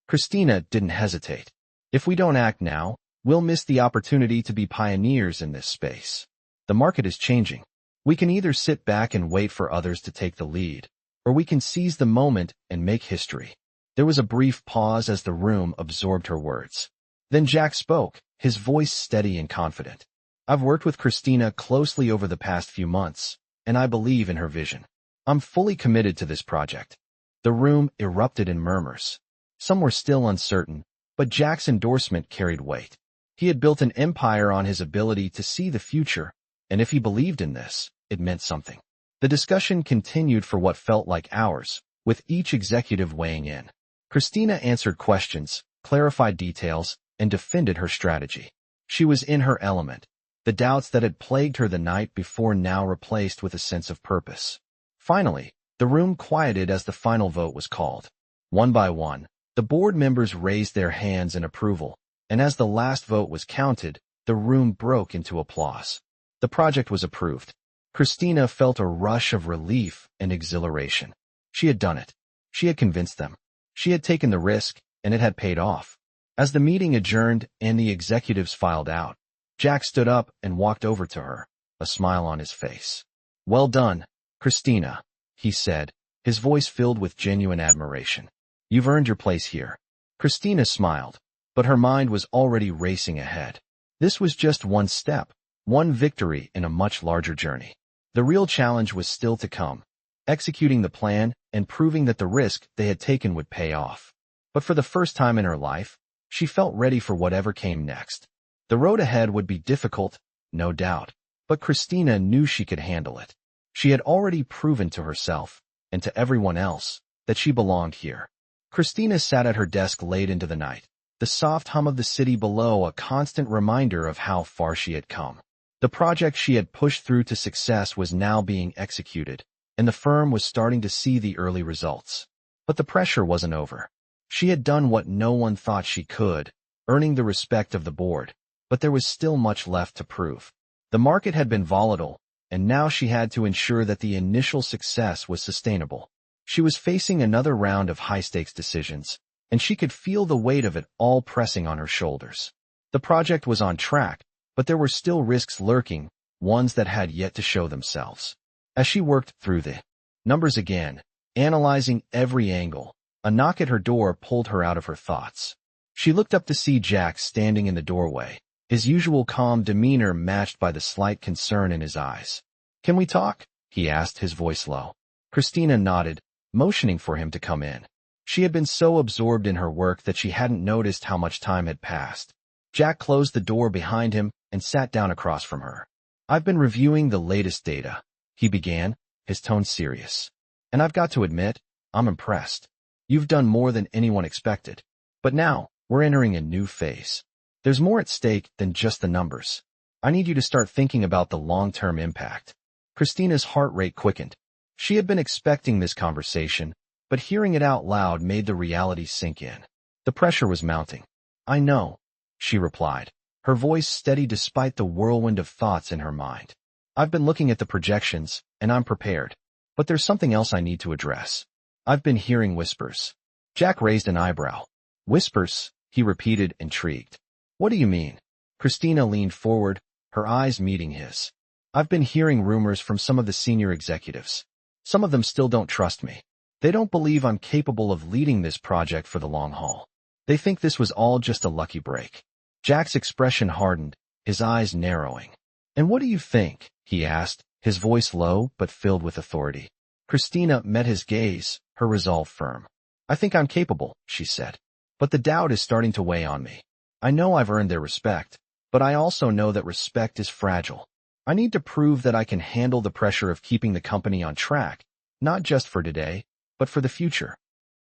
Christina didn't hesitate. If we don't act now, we'll miss the opportunity to be pioneers in this space. The market is changing. We can either sit back and wait for others to take the lead, or we can seize the moment and make history. There was a brief pause as the room absorbed her words. Then Jack spoke, his voice steady and confident. I've worked with Christina closely over the past few months, and I believe in her vision. I'm fully committed to this project. The room erupted in murmurs. Some were still uncertain, but Jack's endorsement carried weight. He had built an empire on his ability to see the future, and if he believed in this, it meant something. The discussion continued for what felt like hours, with each executive weighing in. Christina answered questions, clarified details, and defended her strategy. She was in her element. The doubts that had plagued her the night before now replaced with a sense of purpose. Finally, the room quieted as the final vote was called. One by one, the board members raised their hands in approval, and as the last vote was counted, the room broke into applause. The project was approved. Christina felt a rush of relief and exhilaration. She had done it. She had convinced them. She had taken the risk, and it had paid off. As the meeting adjourned and the executives filed out, Jack stood up and walked over to her, a smile on his face. "Well done, Christina," he said, his voice filled with genuine admiration. "You've earned your place here." Christina smiled, but her mind was already racing ahead. This was just one step, one victory in a much larger journey. The real challenge was still to come, executing the plan and proving that the risk they had taken would pay off. But for the first time in her life, she felt ready for whatever came next. The road ahead would be difficult, no doubt, but Christina knew she could handle it. She had already proven to herself, and to everyone else, that she belonged here. Christina sat at her desk late into the night, the soft hum of the city below a constant reminder of how far she had come. The project she had pushed through to success was now being executed, and the firm was starting to see the early results. But the pressure wasn't over. She had done what no one thought she could, earning the respect of the board, but there was still much left to prove. The market had been volatile, and now she had to ensure that the initial success was sustainable. She was facing another round of high-stakes decisions, and she could feel the weight of it all pressing on her shoulders. The project was on track, but there were still risks lurking, ones that had yet to show themselves. As she worked through the numbers again, analyzing every angle, a knock at her door pulled her out of her thoughts. She looked up to see Jack standing in the doorway, his usual calm demeanor matched by the slight concern in his eyes. "Can we talk?" he asked, his voice low. Christina nodded, motioning for him to come in. She had been so absorbed in her work that she hadn't noticed how much time had passed. Jack closed the door behind him and sat down across from her. "I've been reviewing the latest data," he began, his tone serious. "And I've got to admit, I'm impressed. You've done more than anyone expected. But now, we're entering a new phase. There's more at stake than just the numbers. I need you to start thinking about the long-term impact." Christina's heart rate quickened. She had been expecting this conversation, but hearing it out loud made the reality sink in. The pressure was mounting. "I know," she replied, her voice steady despite the whirlwind of thoughts in her mind. "I've been looking at the projections, and I'm prepared. But there's something else I need to address. I've been hearing whispers." Jack raised an eyebrow. "Whispers?" he repeated, intrigued. "What do you mean?" Christina leaned forward, her eyes meeting his. "I've been hearing rumors from some of the senior executives. Some of them still don't trust me. They don't believe I'm capable of leading this project for the long haul. They think this was all just a lucky break." Jack's expression hardened, his eyes narrowing. "And what do you think?" he asked, his voice low but filled with authority. Christina met his gaze, her resolve firm. "I think I'm capable," she said. "But the doubt is starting to weigh on me. I know I've earned their respect, but I also know that respect is fragile. I need to prove that I can handle the pressure of keeping the company on track, not just for today, but for the future."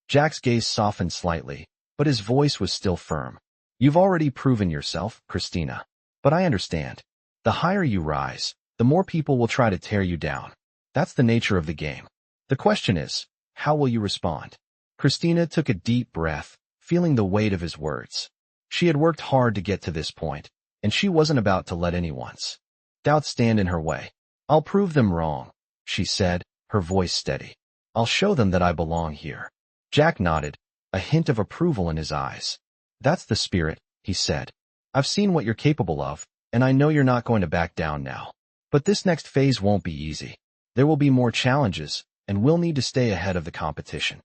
Jack's gaze softened slightly, but his voice was still firm. "You've already proven yourself, Christina. But I understand. The higher you rise, the more people will try to tear you down. That's the nature of the game. The question is, how will you respond?" Christina took a deep breath, feeling the weight of his words. She had worked hard to get to this point, and she wasn't about to let anyone's doubts stand in her way. "I'll prove them wrong," she said, her voice steady. "I'll show them that I belong here." Jack nodded, a hint of approval in his eyes. "That's the spirit," he said. "I've seen what you're capable of, and I know you're not going to back down now. But this next phase won't be easy. There will be more challenges, and we'll need to stay ahead of the competition."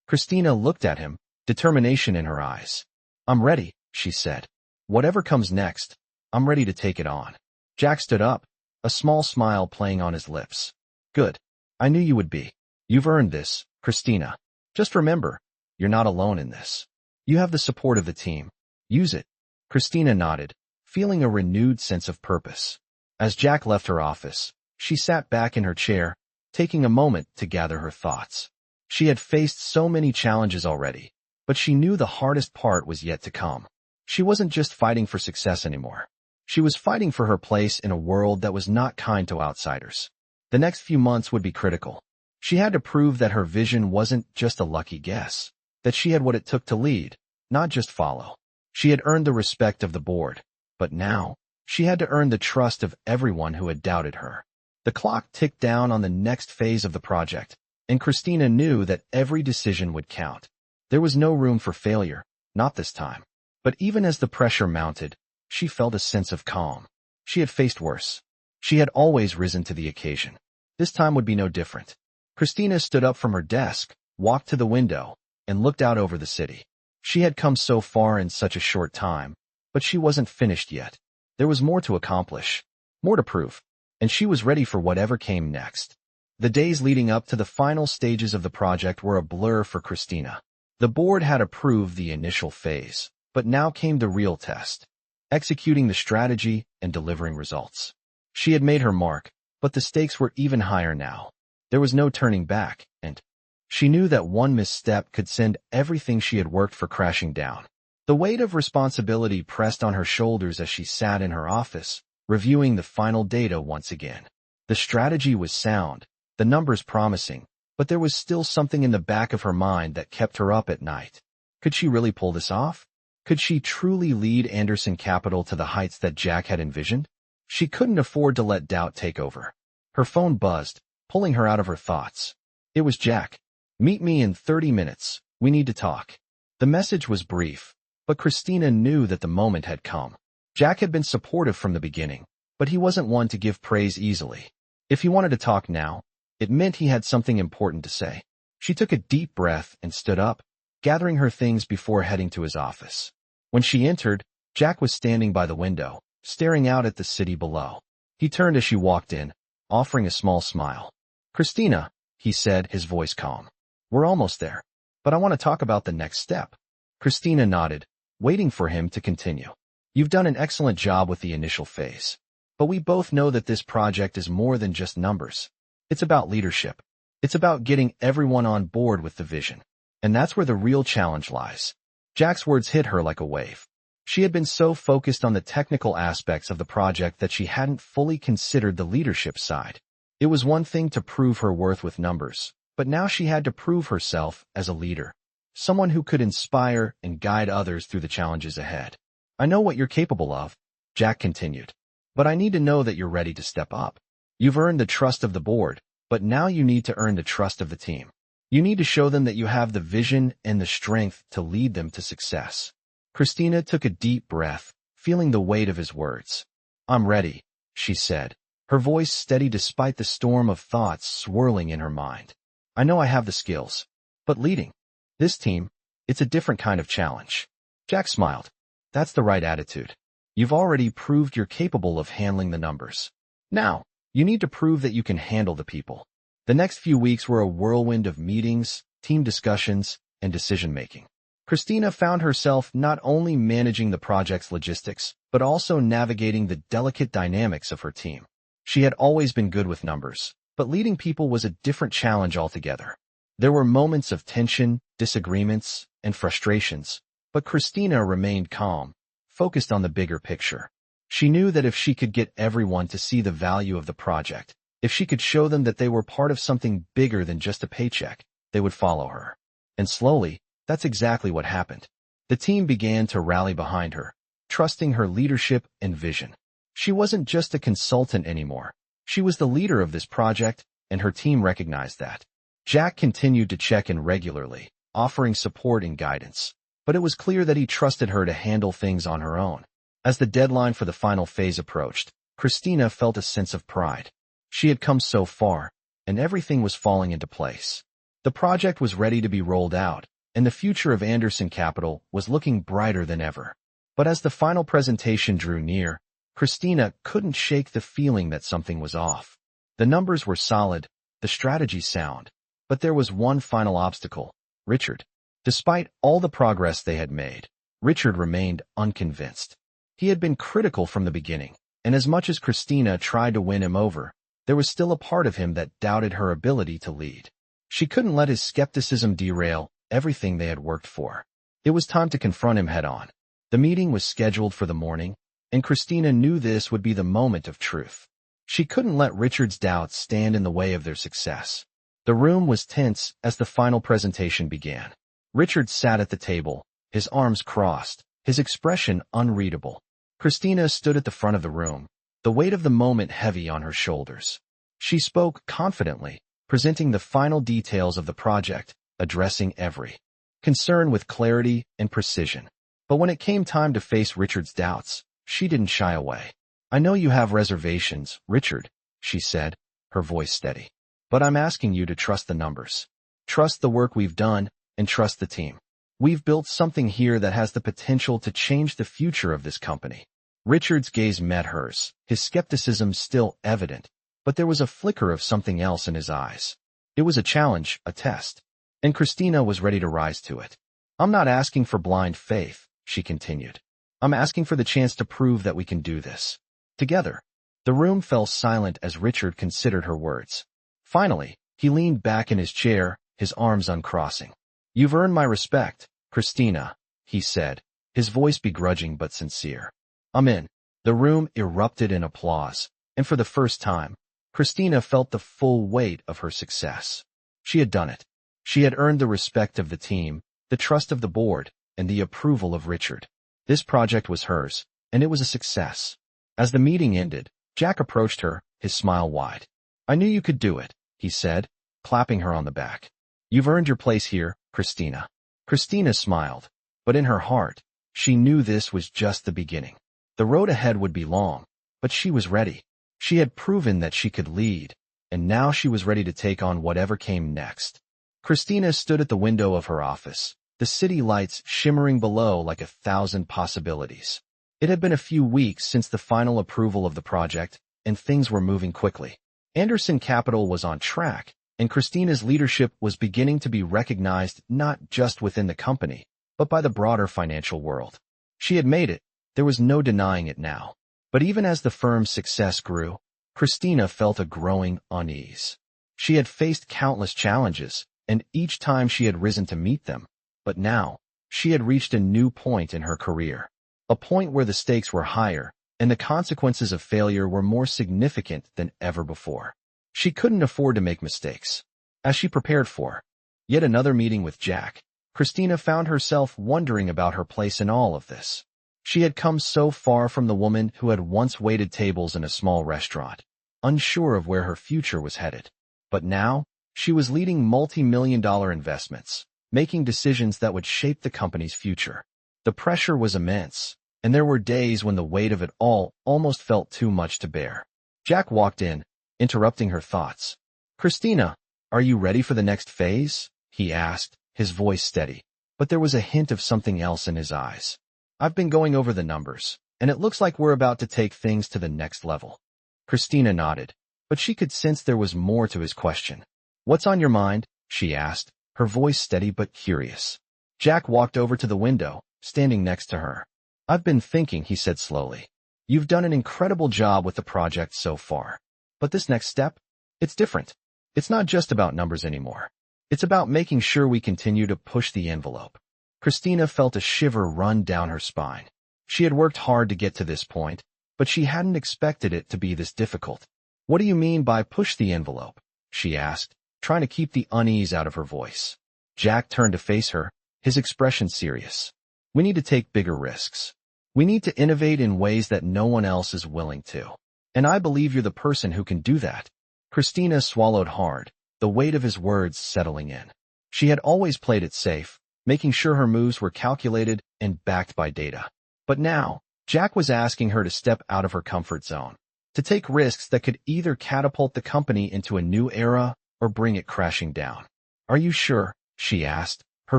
Christina looked at him, determination in her eyes. "I'm ready," she said. "Whatever comes next, I'm ready to take it on." Jack stood up, a small smile playing on his lips. "Good. I knew you would be. You've earned this, Christina. Just remember, you're not alone in this. You have the support of the team. Use it." Christina nodded, feeling a renewed sense of purpose. As Jack left her office, she sat back in her chair, taking a moment to gather her thoughts. She had faced so many challenges already, but she knew the hardest part was yet to come. She wasn't just fighting for success anymore. She was fighting for her place in a world that was not kind to outsiders. The next few months would be critical. She had to prove that her vision wasn't just a lucky guess, that she had what it took to lead, not just follow. She had earned the respect of the board, but now, she had to earn the trust of everyone who had doubted her. The clock ticked down on the next phase of the project, and Christina knew that every decision would count. There was no room for failure, not this time. But even as the pressure mounted, she felt a sense of calm. She had faced worse. She had always risen to the occasion. This time would be no different. Christina stood up from her desk, walked to the window, and looked out over the city. She had come so far in such a short time, but she wasn't finished yet. There was more to accomplish, more to prove, and she was ready for whatever came next. The days leading up to the final stages of the project were a blur for Christina. The board had approved the initial phase, but now came the real test, executing the strategy and delivering results. She had made her mark, but the stakes were even higher now. There was no turning back, and she knew that one misstep could send everything she had worked for crashing down. The weight of responsibility pressed on her shoulders as she sat in her office, reviewing the final data once again. The strategy was sound, the numbers promising, but there was still something in the back of her mind that kept her up at night. Could she really pull this off? Could she truly lead Anderson Capital to the heights that Jack had envisioned? She couldn't afford to let doubt take over. Her phone buzzed, pulling her out of her thoughts. It was Jack. "Meet me in 30 minutes. We need to talk." The message was brief, but Christina knew that the moment had come. Jack had been supportive from the beginning, but he wasn't one to give praise easily. If he wanted to talk now, it meant he had something important to say. She took a deep breath and stood up, gathering her things before heading to his office. When she entered, Jack was standing by the window, staring out at the city below. He turned as she walked in, offering a small smile. "Christina," he said, his voice calm. "We're almost there, but I want to talk about the next step." Christina nodded, waiting for him to continue. "You've done an excellent job with the initial phase, but we both know that this project is more than just numbers. It's about leadership. It's about getting everyone on board with the vision. And that's where the real challenge lies." Jack's words hit her like a wave. She had been so focused on the technical aspects of the project that she hadn't fully considered the leadership side. It was one thing to prove her worth with numbers, but now she had to prove herself as a leader, someone who could inspire and guide others through the challenges ahead. "I know what you're capable of," Jack continued, "but I need to know that you're ready to step up. You've earned the trust of the board, but now you need to earn the trust of the team. You need to show them that you have the vision and the strength to lead them to success." Christina took a deep breath, feeling the weight of his words. "I'm ready," she said, her voice steady despite the storm of thoughts swirling in her mind. "I know I have the skills, but leading this team, it's a different kind of challenge." Jack smiled. "That's the right attitude. You've already proved you're capable of handling the numbers. Now, you need to prove that you can handle the people." The next few weeks were a whirlwind of meetings, team discussions, and decision-making. Christina found herself not only managing the project's logistics, but also navigating the delicate dynamics of her team. She had always been good with numbers, but leading people was a different challenge altogether. There were moments of tension, disagreements, and frustrations, but Christina remained calm, focused on the bigger picture. She knew that if she could get everyone to see the value of the project, if she could show them that they were part of something bigger than just a paycheck, they would follow her. And slowly, that's exactly what happened. The team began to rally behind her, trusting her leadership and vision. She wasn't just a consultant anymore. She was the leader of this project, and her team recognized that. Jack continued to check in regularly, offering support and guidance, but it was clear that he trusted her to handle things on her own. As the deadline for the final phase approached, Christina felt a sense of pride. She had come so far, and everything was falling into place. The project was ready to be rolled out, and the future of Anderson Capital was looking brighter than ever. But as the final presentation drew near, Christina couldn't shake the feeling that something was off. The numbers were solid, the strategy sound, but there was one final obstacle: Richard. Despite all the progress they had made, Richard remained unconvinced. He had been critical from the beginning, and as much as Christina tried to win him over, there was still a part of him that doubted her ability to lead. She couldn't let his skepticism derail everything they had worked for. It was time to confront him head-on. The meeting was scheduled for the morning, and Christina knew this would be the moment of truth. She couldn't let Richard's doubts stand in the way of their success. The room was tense as the final presentation began. Richard sat at the table, his arms crossed, his expression unreadable. Christina stood at the front of the room, the weight of the moment heavy on her shoulders. She spoke confidently, presenting the final details of the project, addressing every concern with clarity and precision. But when it came time to face Richard's doubts, she didn't shy away. "I know you have reservations, Richard," she said, her voice steady. "But I'm asking you to trust the numbers. Trust the work we've done, and trust the team. We've built something here that has the potential to change the future of this company." Richard's gaze met hers, his skepticism still evident, but there was a flicker of something else in his eyes. It was a challenge, a test, and Christina was ready to rise to it. "I'm not asking for blind faith," she continued. "I'm asking for the chance to prove that we can do this together." The room fell silent as Richard considered her words. Finally, he leaned back in his chair, his arms uncrossing. "You've earned my respect, Christina," he said, his voice begrudging but sincere. "I'm in." The room erupted in applause, and for the first time, Christina felt the full weight of her success. She had done it. She had earned the respect of the team, the trust of the board, and the approval of Richard. This project was hers, and it was a success. As the meeting ended, Jack approached her, his smile wide. "I knew you could do it," he said, clapping her on the back. "You've earned your place here, Christina." Christina smiled, but in her heart, she knew this was just the beginning. The road ahead would be long, but she was ready. She had proven that she could lead, and now she was ready to take on whatever came next. Christina stood at the window of her office, the city lights shimmering below like 1,000 possibilities. It had been a few weeks since the final approval of the project, and things were moving quickly. Anderson Capital was on track, and Christina's leadership was beginning to be recognized not just within the company, but by the broader financial world. She had made it. There was no denying it now. But even as the firm's success grew, Christina felt a growing unease. She had faced countless challenges, and each time she had risen to meet them. But now, she had reached a new point in her career. A point where the stakes were higher, and the consequences of failure were more significant than ever before. She couldn't afford to make mistakes. As she prepared for yet another meeting with Jack, Christina found herself wondering about her place in all of this. She had come so far from the woman who had once waited tables in a small restaurant, unsure of where her future was headed. But now, she was leading multi-million-dollar investments, making decisions that would shape the company's future. The pressure was immense, and there were days when the weight of it all almost felt too much to bear. Jack walked in, interrupting her thoughts. "Christina, are you ready for the next phase?" he asked, his voice steady, but there was a hint of something else in his eyes. "I've been going over the numbers, and it looks like we're about to take things to the next level." Christina nodded, but she could sense there was more to his question. "What's on your mind?" she asked, her voice steady but curious. Jack walked over to the window, standing next to her. "I've been thinking," he said slowly. "You've done an incredible job with the project so far. But this next step? It's different. It's not just about numbers anymore. It's about making sure we continue to push the envelope." Christina felt a shiver run down her spine. She had worked hard to get to this point, but she hadn't expected it to be this difficult. "What do you mean by push the envelope?" she asked, trying to keep the unease out of her voice. Jack turned to face her, his expression serious. "We need to take bigger risks. We need to innovate in ways that no one else is willing to. And I believe you're the person who can do that." Christina swallowed hard, the weight of his words settling in. She had always played it safe, making sure her moves were calculated and backed by data. But now, Jack was asking her to step out of her comfort zone, to take risks that could either catapult the company into a new era or bring it crashing down. "Are you sure?" she asked, her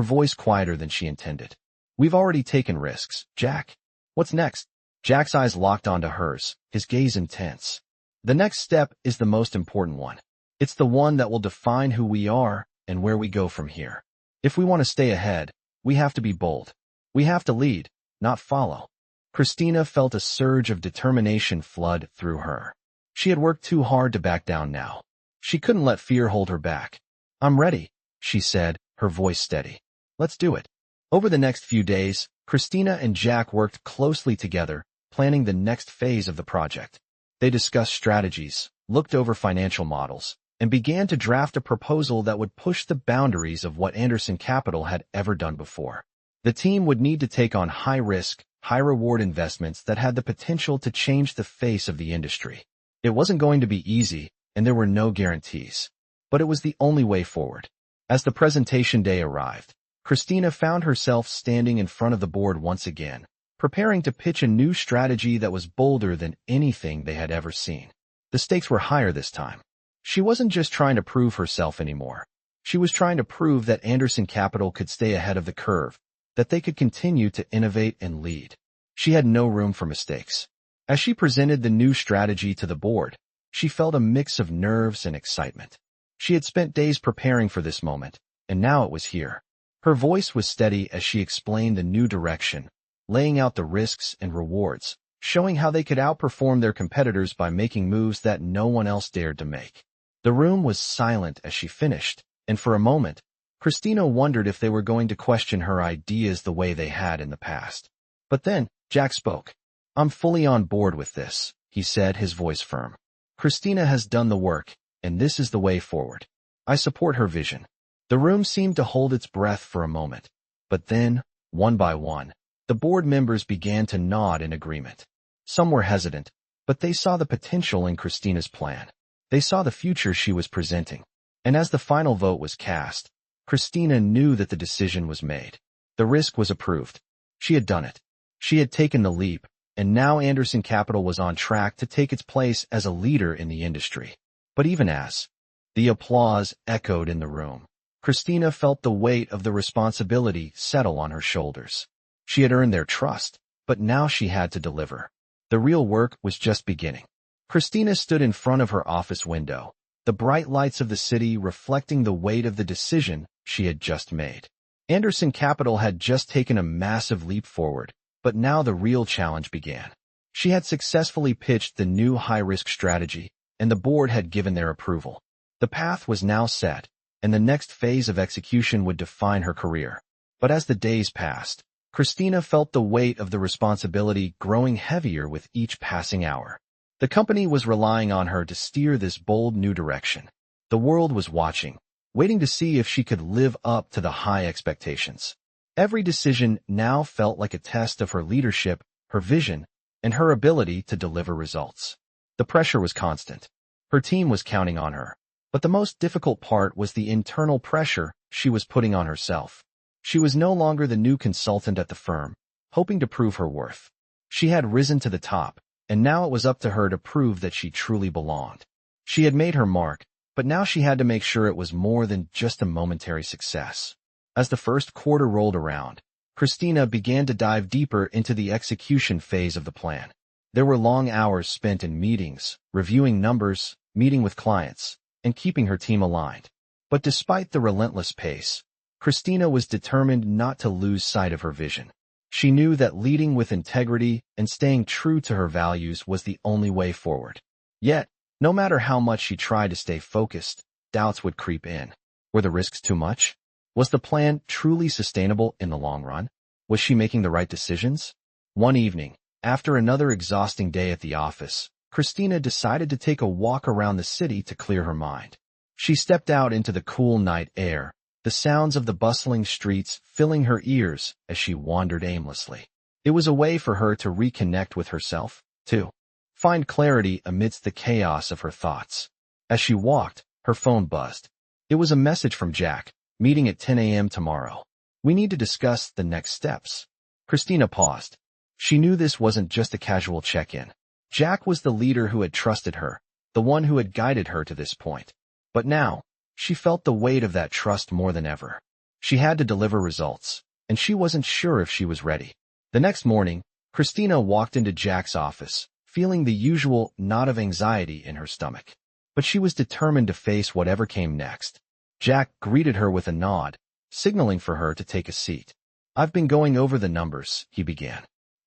voice quieter than she intended. "We've already taken risks, Jack. What's next?" Jack's eyes locked onto hers, his gaze intense. "The next step is the most important one. It's the one that will define who we are and where we go from here. If we want to stay ahead, we have to be bold. We have to lead, not follow." Christina felt a surge of determination flood through her. She had worked too hard to back down now. She couldn't let fear hold her back. I'm ready, she said, her voice steady. Let's do it. Over the next few days, Christina and Jack worked closely together, planning the next phase of the project. They discussed strategies, looked over financial models, and began to draft a proposal that would push the boundaries of what Anderson Capital had ever done before. The team would need to take on high-risk, high-reward investments that had the potential to change the face of the industry. It wasn't going to be easy, and there were no guarantees. But it was the only way forward. As the presentation day arrived, Christina found herself standing in front of the board once again, preparing to pitch a new strategy that was bolder than anything they had ever seen. The stakes were higher this time. She wasn't just trying to prove herself anymore. She was trying to prove that Anderson Capital could stay ahead of the curve, that they could continue to innovate and lead. She had no room for mistakes. As she presented the new strategy to the board, she felt a mix of nerves and excitement. She had spent days preparing for this moment, and now it was here. Her voice was steady as she explained the new direction, laying out the risks and rewards, showing how they could outperform their competitors by making moves that no one else dared to make. The room was silent as she finished, and for a moment, Christina wondered if they were going to question her ideas the way they had in the past. But then, Jack spoke. I'm fully on board with this, he said, his voice firm. Christina has done the work, and this is the way forward. I support her vision. The room seemed to hold its breath for a moment. But then, one by one, the board members began to nod in agreement. Some were hesitant, but they saw the potential in Christina's plan. They saw the future she was presenting. And as the final vote was cast, Christina knew that the decision was made. The risk was approved. She had done it. She had taken the leap, and now Anderson Capital was on track to take its place as a leader in the industry. But even as the applause echoed in the room, Christina felt the weight of the responsibility settle on her shoulders. She had earned their trust, but now she had to deliver. The real work was just beginning. Christina stood in front of her office window, the bright lights of the city reflecting the weight of the decision she had just made. Anderson Capital had just taken a massive leap forward, but now the real challenge began. She had successfully pitched the new high-risk strategy, and the board had given their approval. The path was now set, and the next phase of execution would define her career. But as the days passed, Christina felt the weight of the responsibility growing heavier with each passing hour. The company was relying on her to steer this bold new direction. The world was watching, waiting to see if she could live up to the high expectations. Every decision now felt like a test of her leadership, her vision, and her ability to deliver results. The pressure was constant. Her team was counting on her. But the most difficult part was the internal pressure she was putting on herself. She was no longer the new consultant at the firm, hoping to prove her worth. She had risen to the top, and now it was up to her to prove that she truly belonged. She had made her mark, but now she had to make sure it was more than just a momentary success. As the first quarter rolled around, Christina began to dive deeper into the execution phase of the plan. There were long hours spent in meetings, reviewing numbers, meeting with clients, and keeping her team aligned. But despite the relentless pace, Christina was determined not to lose sight of her vision. She knew that leading with integrity and staying true to her values was the only way forward. Yet, no matter how much she tried to stay focused, doubts would creep in. Were the risks too much? Was the plan truly sustainable in the long run? Was she making the right decisions? One evening, after another exhausting day at the office, Christina decided to take a walk around the city to clear her mind. She stepped out into the cool night air, the sounds of the bustling streets filling her ears as she wandered aimlessly. It was a way for her to reconnect with herself, to find clarity amidst the chaos of her thoughts. As she walked, her phone buzzed. It was a message from Jack, meeting at 10 a.m. tomorrow. We need to discuss the next steps. Christina paused. She knew this wasn't just a casual check-in. Jack was the leader who had trusted her, the one who had guided her to this point. But now, she felt the weight of that trust more than ever. She had to deliver results, and she wasn't sure if she was ready. The next morning, Christina walked into Jack's office, feeling the usual knot of anxiety in her stomach. But she was determined to face whatever came next. Jack greeted her with a nod, signaling for her to take a seat. I've been going over the numbers, he began.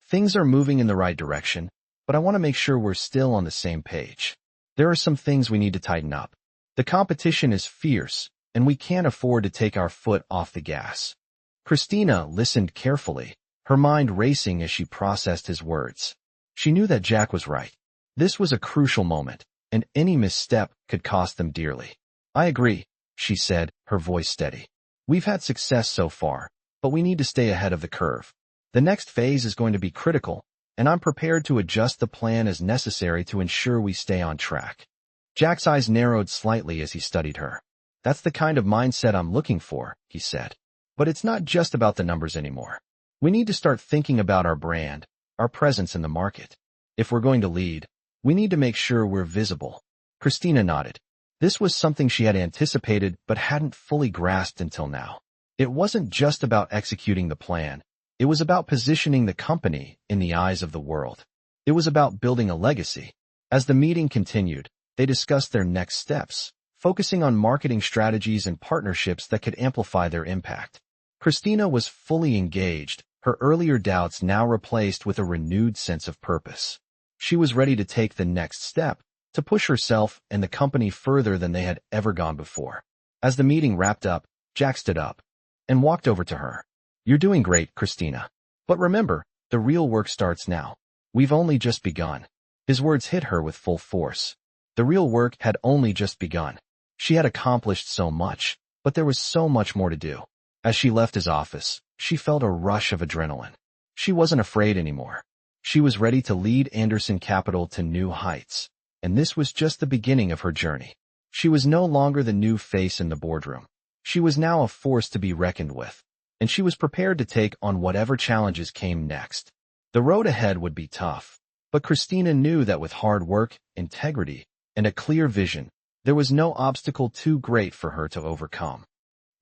Things are moving in the right direction, but I want to make sure we're still on the same page. There are some things we need to tighten up. The competition is fierce, and we can't afford to take our foot off the gas. Christina listened carefully, her mind racing as she processed his words. She knew that Jack was right. This was a crucial moment, and any misstep could cost them dearly. I agree, she said, her voice steady. We've had success so far, but we need to stay ahead of the curve. The next phase is going to be critical, and I'm prepared to adjust the plan as necessary to ensure we stay on track. Jack's eyes narrowed slightly as he studied her. That's the kind of mindset I'm looking for, he said. But it's not just about the numbers anymore. We need to start thinking about our brand, our presence in the market. If we're going to lead, we need to make sure we're visible. Christina nodded. This was something she had anticipated but hadn't fully grasped until now. It wasn't just about executing the plan. It was about positioning the company in the eyes of the world. It was about building a legacy. As the meeting continued, they discussed their next steps, focusing on marketing strategies and partnerships that could amplify their impact. Christina was fully engaged, her earlier doubts now replaced with a renewed sense of purpose. She was ready to take the next step, to push herself and the company further than they had ever gone before. As the meeting wrapped up, Jack stood up and walked over to her. You're doing great, Christina. But remember, the real work starts now. We've only just begun. His words hit her with full force. The real work had only just begun. She had accomplished so much, but there was so much more to do. As she left his office, she felt a rush of adrenaline. She wasn't afraid anymore. She was ready to lead Anderson Capital to new heights. And this was just the beginning of her journey. She was no longer the new face in the boardroom. She was now a force to be reckoned with, and she was prepared to take on whatever challenges came next. The road ahead would be tough, but Christina knew that with hard work, integrity, and a clear vision, there was no obstacle too great for her to overcome.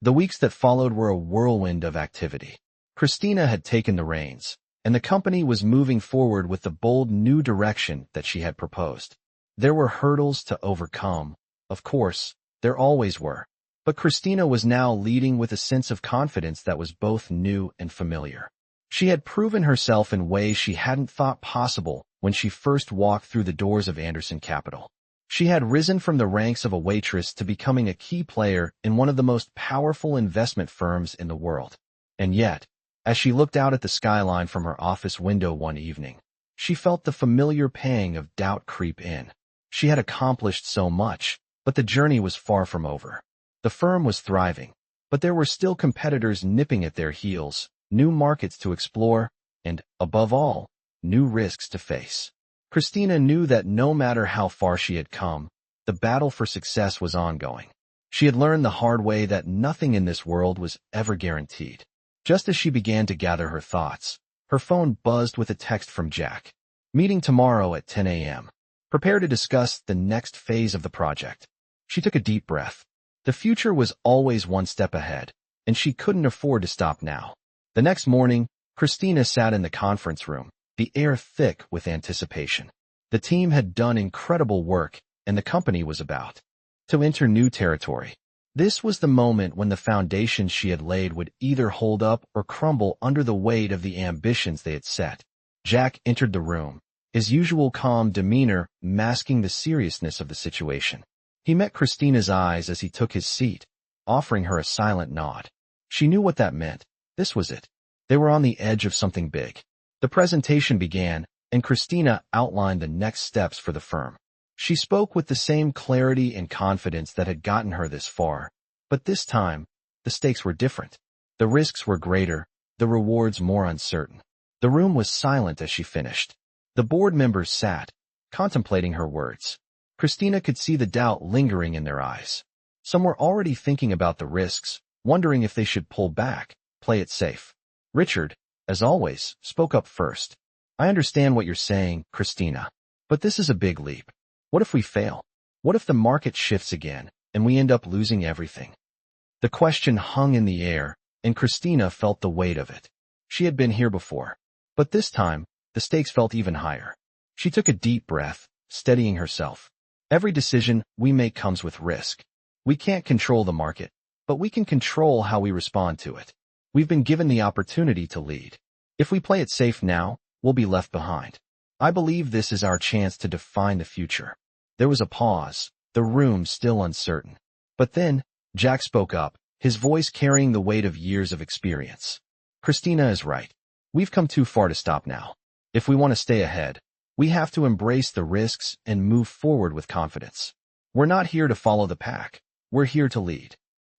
The weeks that followed were a whirlwind of activity. Christina had taken the reins, and the company was moving forward with the bold new direction that she had proposed. There were hurdles to overcome, of course, there always were, but Christina was now leading with a sense of confidence that was both new and familiar. She had proven herself in ways she hadn't thought possible when she first walked through the doors of Anderson Capital. She had risen from the ranks of a waitress to becoming a key player in one of the most powerful investment firms in the world. And yet, as she looked out at the skyline from her office window one evening, she felt the familiar pang of doubt creep in. She had accomplished so much, but the journey was far from over. The firm was thriving, but there were still competitors nipping at their heels, new markets to explore, and, above all, new risks to face. Christina knew that no matter how far she had come, the battle for success was ongoing. She had learned the hard way that nothing in this world was ever guaranteed. Just as she began to gather her thoughts, her phone buzzed with a text from Jack. Meeting tomorrow at 10 a.m. Prepare to discuss the next phase of the project. She took a deep breath. The future was always one step ahead, and she couldn't afford to stop now. The next morning, Christina sat in the conference room, the air thick with anticipation. The team had done incredible work, and the company was about to enter new territory. This was the moment when the foundations she had laid would either hold up or crumble under the weight of the ambitions they had set. Jack entered the room, his usual calm demeanor masking the seriousness of the situation. He met Christina's eyes as he took his seat, offering her a silent nod. She knew what that meant. This was it. They were on the edge of something big. The presentation began, and Christina outlined the next steps for the firm. She spoke with the same clarity and confidence that had gotten her this far, but this time, the stakes were different. The risks were greater, the rewards more uncertain. The room was silent as she finished. The board members sat, contemplating her words. Christina could see the doubt lingering in their eyes. Some were already thinking about the risks, wondering if they should pull back, play it safe. Richard, as always, spoke up first. I understand what you're saying, Christina, but this is a big leap. What if we fail? What if the market shifts again, and we end up losing everything? The question hung in the air, and Christina felt the weight of it. She had been here before, but this time, the stakes felt even higher. She took a deep breath, steadying herself. Every decision we make comes with risk. We can't control the market, but we can control how we respond to it. We've been given the opportunity to lead. If we play it safe now, we'll be left behind. I believe this is our chance to define the future. There was a pause, the room still uncertain. But then, Jack spoke up, his voice carrying the weight of years of experience. Christina is right. We've come too far to stop now. If we want to stay ahead, we have to embrace the risks and move forward with confidence. We're not here to follow the pack. We're here to lead.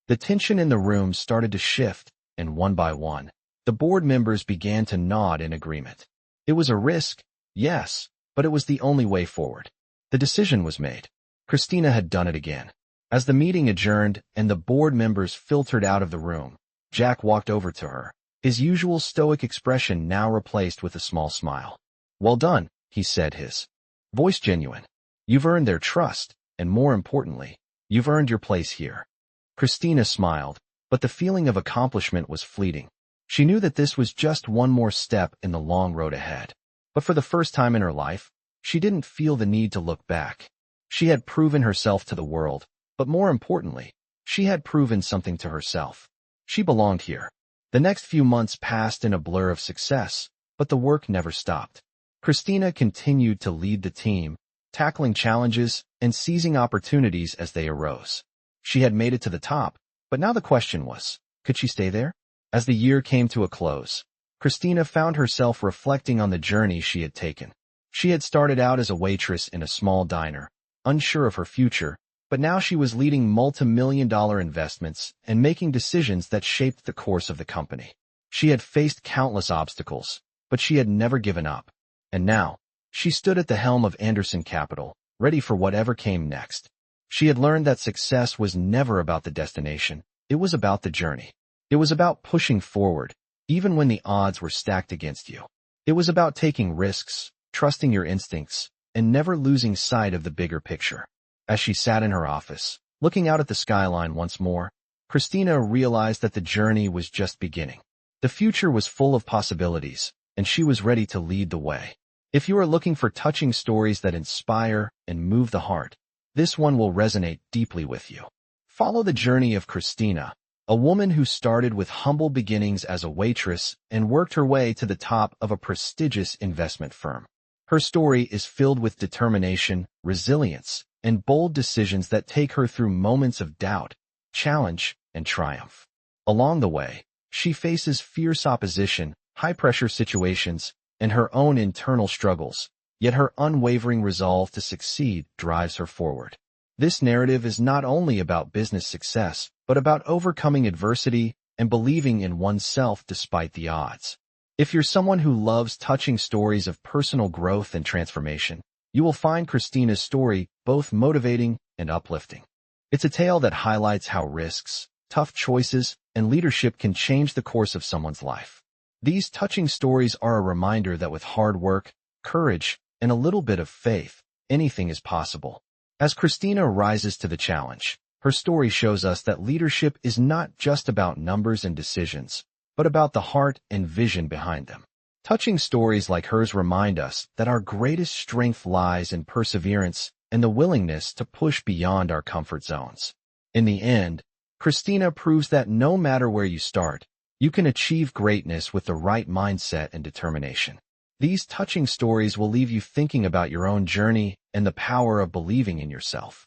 The tension in the room started to shift, and one by one, the board members began to nod in agreement. It was a risk, yes, but it was the only way forward. The decision was made. Christina had done it again. As the meeting adjourned and the board members filtered out of the room, Jack walked over to her, his usual stoic expression now replaced with a small smile. "Well done," he said, his voice genuine. "You've earned their trust, and more importantly, you've earned your place here." Christina smiled, but the feeling of accomplishment was fleeting. She knew that this was just one more step in the long road ahead. But for the first time in her life, she didn't feel the need to look back. She had proven herself to the world, but more importantly, she had proven something to herself. She belonged here. The next few months passed in a blur of success, but the work never stopped. Christina continued to lead the team, tackling challenges and seizing opportunities as they arose. She had made it to the top, but now the question was, could she stay there? As the year came to a close, Christina found herself reflecting on the journey she had taken. She had started out as a waitress in a small diner, unsure of her future, but now she was leading multi-million-dollar investments and making decisions that shaped the course of the company. She had faced countless obstacles, but she had never given up. And now, she stood at the helm of Anderson Capital, ready for whatever came next. She had learned that success was never about the destination, it was about the journey. It was about pushing forward, even when the odds were stacked against you. It was about taking risks, trusting your instincts, and never losing sight of the bigger picture. As she sat in her office, looking out at the skyline once more, Christina realized that the journey was just beginning. The future was full of possibilities, and she was ready to lead the way. If you are looking for touching stories that inspire and move the heart, this one will resonate deeply with you. Follow the journey of Christina, a woman who started with humble beginnings as a waitress and worked her way to the top of a prestigious investment firm. Her story is filled with determination, resilience, and bold decisions that take her through moments of doubt, challenge, and triumph. Along the way, she faces fierce opposition, high-pressure situations, and her own internal struggles, yet her unwavering resolve to succeed drives her forward. This narrative is not only about business success, but about overcoming adversity and believing in oneself despite the odds. If you're someone who loves touching stories of personal growth and transformation, you will find Christina's story both motivating and uplifting. It's a tale that highlights how risks, tough choices, and leadership can change the course of someone's life. These touching stories are a reminder that with hard work, courage, and a little bit of faith, anything is possible. As Christina rises to the challenge, her story shows us that leadership is not just about numbers and decisions, but about the heart and vision behind them. Touching stories like hers remind us that our greatest strength lies in perseverance and the willingness to push beyond our comfort zones. In the end, Christina proves that no matter where you start, you can achieve greatness with the right mindset and determination. These touching stories will leave you thinking about your own journey and the power of believing in yourself.